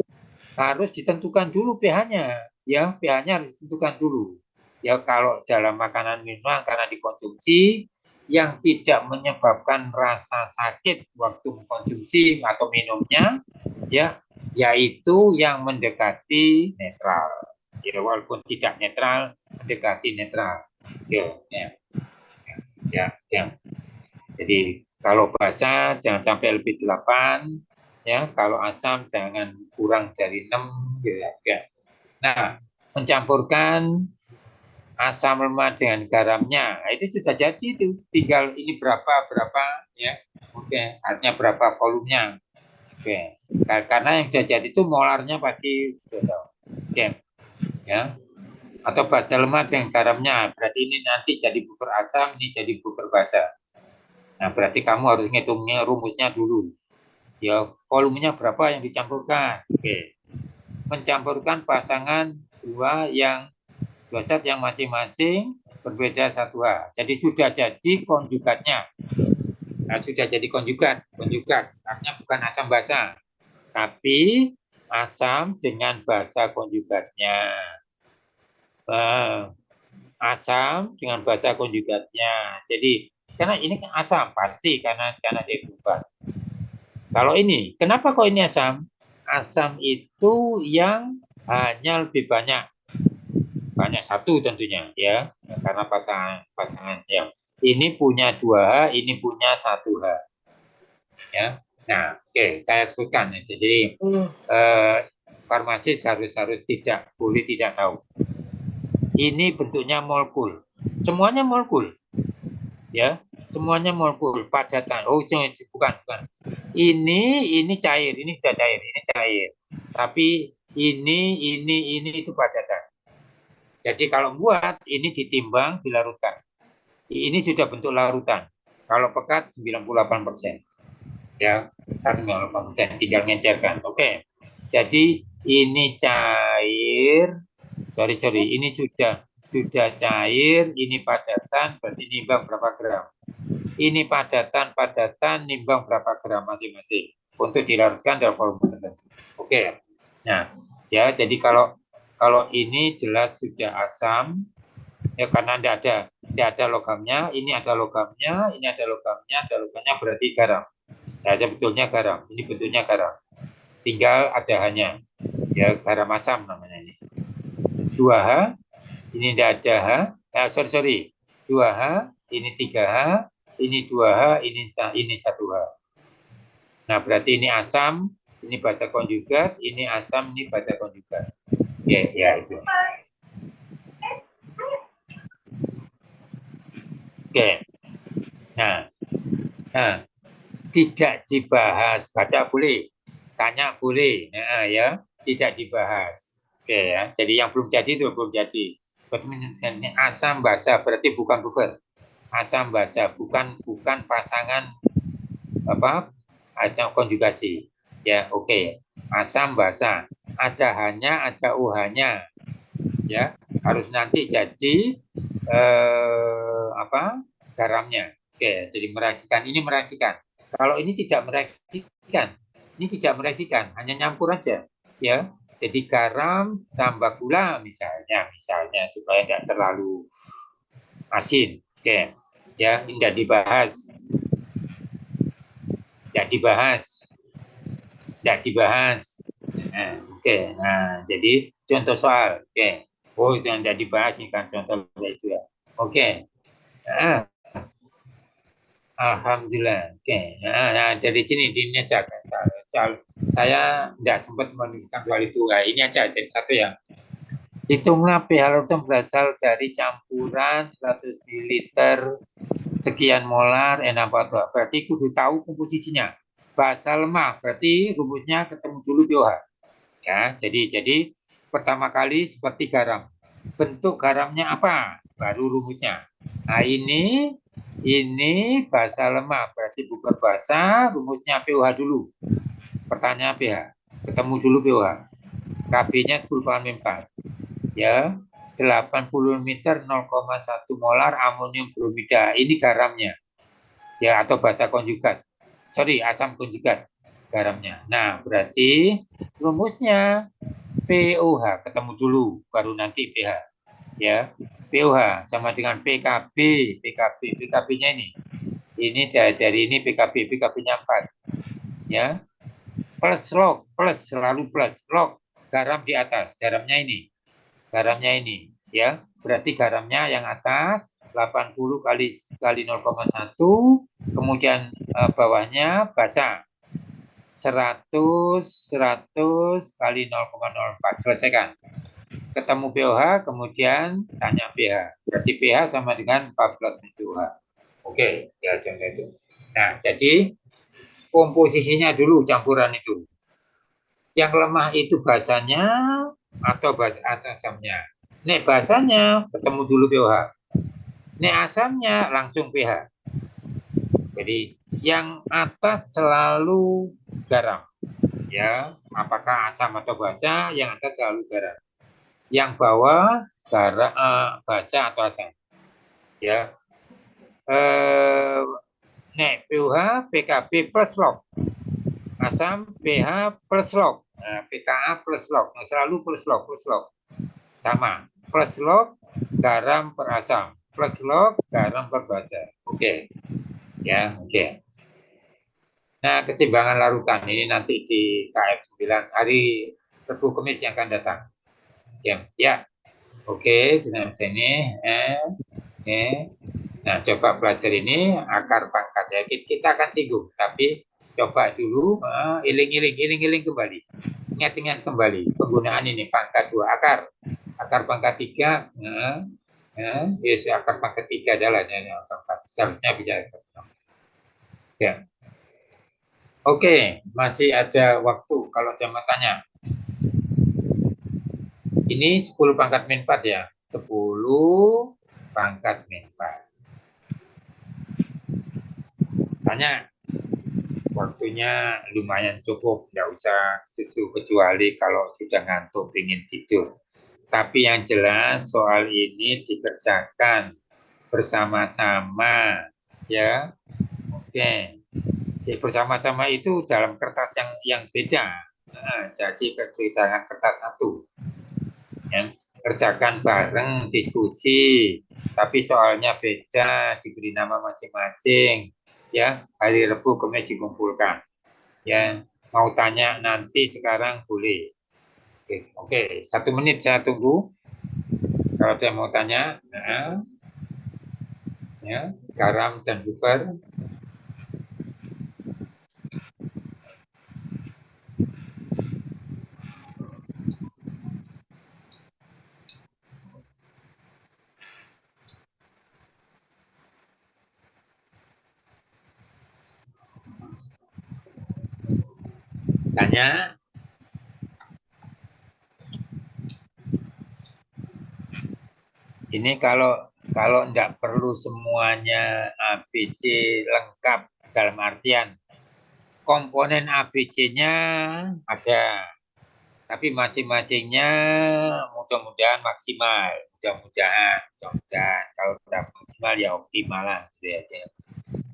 harus ditentukan dulu pH-nya, ya pH-nya harus ditentukan dulu. Ya kalau dalam makanan minuman karena dikonsumsi yang tidak menyebabkan rasa sakit waktu mengkonsumsi atau minumnya, ya yaitu yang mendekati netral. Ya walaupun tidak netral, mendekati netral. Ya. Jadi kalau basa jangan sampai lebih 8, ya. Kalau asam jangan kurang dari 6, ya. Nah, mencampurkan asam lemak dengan garamnya, nah, itu sudah jadi itu. Tinggal ini berapa, ya. Oke, artinya berapa volumenya. Oke. Karena yang sudah jadi itu molarnya pasti sudah. Oke. Ya. Atau basa lemak dengan garamnya, berarti ini nanti jadi buffer asam, ini jadi buffer basa. Nah, berarti kamu harus ngitungnya rumusnya dulu. Ya, volumenya berapa yang dicampurkan. Oke. Mencampurkan pasangan dua zat yang masing-masing berbeda 1H. Jadi sudah jadi konjugatnya. Nah, sudah jadi konjugat. Artinya bukan asam basa, tapi asam dengan basa konjugatnya. Asam dengan basa konjugatnya. Jadi karena ini kan asam pasti karena dia berubah. Kalau ini, kenapa kok ini asam? Asam itu yang hanya lebih banyak satu tentunya, ya, karena pasangan yang ini punya 2H, ini punya 1H, ya. Nah, oke, saya sebutkan. Jadi farmasis harus tidak boleh tidak tahu. Ini bentuknya molekul, semuanya molekul, ya. Semuanya molekul padatan. Oh, bukan. Ini cair, ini sudah cair, ini cair. Tapi ini itu padatan. Jadi kalau buat ini ditimbang, dilarutkan. Ini sudah bentuk larutan. Kalau pekat 98%. Ya, 98%, tinggal ngencerkan. Oke. Jadi ini cair. Sorry, ini sudah cair, ini padatan, berarti nimbang berapa gram. Ini padatan, nimbang berapa gram masing-masing untuk dilarutkan dalam volume tertentu. Oke. Nah, ya, jadi kalau ini jelas sudah asam, ya karena tidak ada logamnya, ini ada logamnya, ini ada logamnya, berarti garam. Nah, sebetulnya garam, ini bentuknya garam. Tinggal ada hanya, ya garam asam namanya ini. 2H, ini tidak ada H, sorry, 2H, ini 3H, ini 2H, ini 1H. Nah, berarti ini asam, ini basa konjugat, ini asam, ini basa konjugat. Ya itu. Oke. Nah, tidak dibahas, baca boleh, tanya boleh, ya, tidak dibahas. Oke ya. Jadi yang belum jadi itu belum jadi. Berarti asam basa berarti bukan buffer. Asam basa bukan pasangan apa? Ajang konjugasi. Ya, oke. Asam basa. Ada hanya, ada UH-nya. Ya, harus nanti jadi garamnya. Oke, jadi mereaksikan. Ini mereaksikan. Kalau ini tidak mereaksikan, hanya nyampur aja. Ya, jadi garam tambah gula misalnya supaya tidak terlalu asin. Oke, ya, tidak dibahas. Tidak dibahas. Tidak dibahas. Nah, oke. Nah, jadi contoh soal. Oke. Oh, yang tidak dibahas ini kan contoh itu ya. Oke. Nah, alhamdulillah. Oke. Nah, dari sini ini aja. Saya tidak sempat menunjukkan soal itu. Nah, ini aja dari satu ya. Hitunglah pH larutan berasal dari campuran 100 ml sekian molar N42. Berarti kudu tahu komposisinya. Basa lemah berarti rumusnya ketemu dulu pH. Ya, jadi pertama kali seperti garam. Bentuk garamnya apa? Baru rumusnya. Nah, ini basa lemah berarti bukan basa, rumusnya pH dulu. Pertanyaan pH. Ketemu dulu pH. Kb-nya 10/4. Ya, 80 liter 0,1 molar amonium bromida. Ini garamnya. Ya, atau basa konjugat. Sorry, asam konjugat garamnya. Nah, berarti rumusnya POH ketemu dulu, baru nanti pH. Ya, POH sama dengan PKB. PKB-nya ini. Ini dari ini PKB-nya 4. Ya. Plus log, plus selalu plus log. Garam di atas, garamnya ini, ya, berarti garamnya yang atas 80 kali 0,1, kemudian bawahnya basa 100 kali 0,04. Selesaikan. Ketemu pH, kemudian tanya pH. Berarti pH sama dengan 14 pH. Oke, ya contoh itu. Nah, jadi komposisinya dulu campuran itu. Yang lemah itu basanya atau basa asamnya. Nek basanya ketemu dulu pH. Nek asamnya langsung pH. Jadi yang atas selalu garam. Ya, apakah asam atau basa, yang atas selalu garam. Yang bawah garam, basa atau asam. Ya. Nek pH PKB plus log. Asam pH plus log. Nah, pKa plus log. Nah, selalu plus log. Sama. Plus log garam per asam. Plus log garam per basa. Oke. Ya, oke. Nah, keseimbangan larutan ini nanti di KF 9 hari Rabu Kamis yang akan datang. Ya. Oke, dengan sini. Oke. Nah, coba belajar ini akar pangkat ya. Kita akan singgung, tapi coba dulu iling-iling kembali. Ingat kembali penggunaan ini pangkat 2 akar pangkat 3. Yes, akar pangkat 3 jalannya seharusnya bisa. Ya. Oke, masih ada waktu kalau saya mau tanya. Ini 10 pangkat min 4 ya. 10 pangkat min 4. Tanya. Waktunya lumayan cukup, nggak usah setuju kecuali kalau sudah ngantuk ingin tidur. Tapi yang jelas soal ini dikerjakan bersama-sama, ya. Oke. Jadi bersama-sama itu dalam kertas yang beda. Nah, jadi kerjakan kertas satu. Ya. Kerjakan bareng diskusi, tapi soalnya beda, diberi nama masing-masing. Ya, hari Rabu Kamis dikumpulkan. Ya, mau tanya nanti sekarang boleh. Oke, 1 menit saya tunggu. Kalau saya mau tanya, ya, garam dan buffer. Tanya. Ini kalau enggak perlu semuanya ABC lengkap dalam artian komponen ABC-nya ada, tapi masing-masingnya mudah-mudahan maksimal. Mudah-mudahan. Kalau sudah maksimal ya optimal lah.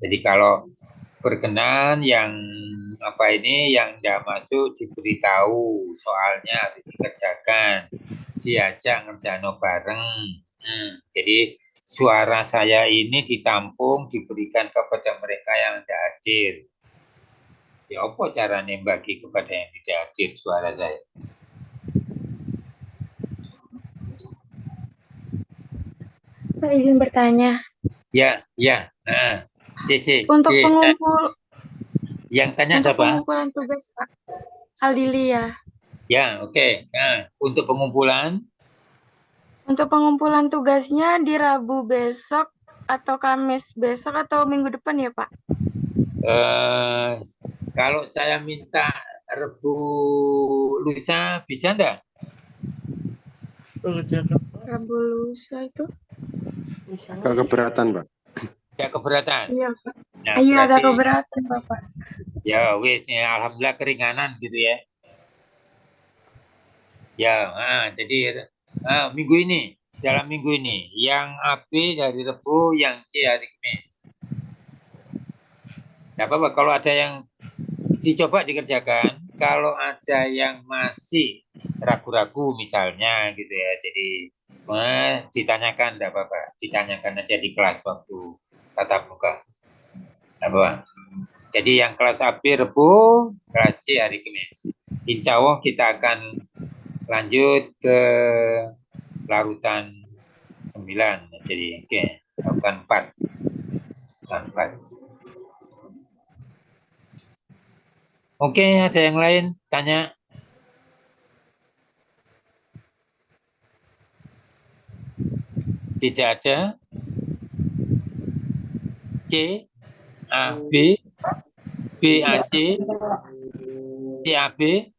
Jadi kalau berkenan yang yang tidak masuk diberitahu soalnya harus dikerjakan, diajak ngerjano bareng. Jadi suara saya ini ditampung diberikan kepada mereka yang tidak hadir. Ya apa caranya bagi kepada yang tidak hadir suara saya? Pak, izin bertanya. Ya. Nah, C. Untuk Yang tanya untuk siapa? pengumpulan tugas, Pak. Aldilia. Ya, oke. Nah, untuk pengumpulan, Untuk pengumpulan tugasnya di Rabu besok atau Kamis besok atau minggu depan ya, Pak? kalau saya minta Rebu lusa, bisa enggak? Rabu lusa itu? Gak keberatan, Pak. Tidak keberatan. Iya, Pak. Nah, Iya, agak berarti keberatan, Bapak. ya wis ya, alhamdulillah keringanan gitu ya. Ya, jadi minggu ini, dalam minggu ini, yang AB dari Rebu, yang C hari Kamis. Tidak apa-apa, kalau ada yang dicoba dikerjakan, kalau ada yang masih ragu-ragu misalnya gitu ya, jadi ditanyakan, tidak apa-apa, ditanyakan aja di kelas waktu tatap muka. Tidak apa-apa. Jadi yang kelas AB Rebu, kelas C hari Kamis. Insya Allah kita akan lanjut ke larutan 9. Jadi oke, larutan 4. Oke, ada yang lain tanya? Tidak ada. C, A, B, B, A, C, C, A, B.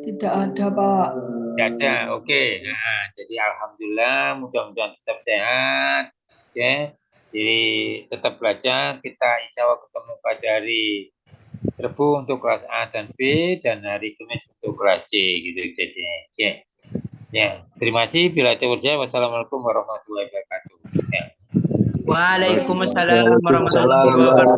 Tidak ada, Pak. Tidak ada, oke. Nah, jadi alhamdulillah, mudah-mudahan tetap sehat. Oke, jadi tetap belajar. Kita insya Allah ketemu pada hari Rebu untuk kelas A dan B, dan hari Kamis untuk kelas C, gitu. Jadi, oke. Ya, terima kasih. Bila itu saja. Wassalamualaikum warahmatullahi wabarakatuh. Ya. Waalaikumsalam warahmatullahi wabarakatuh.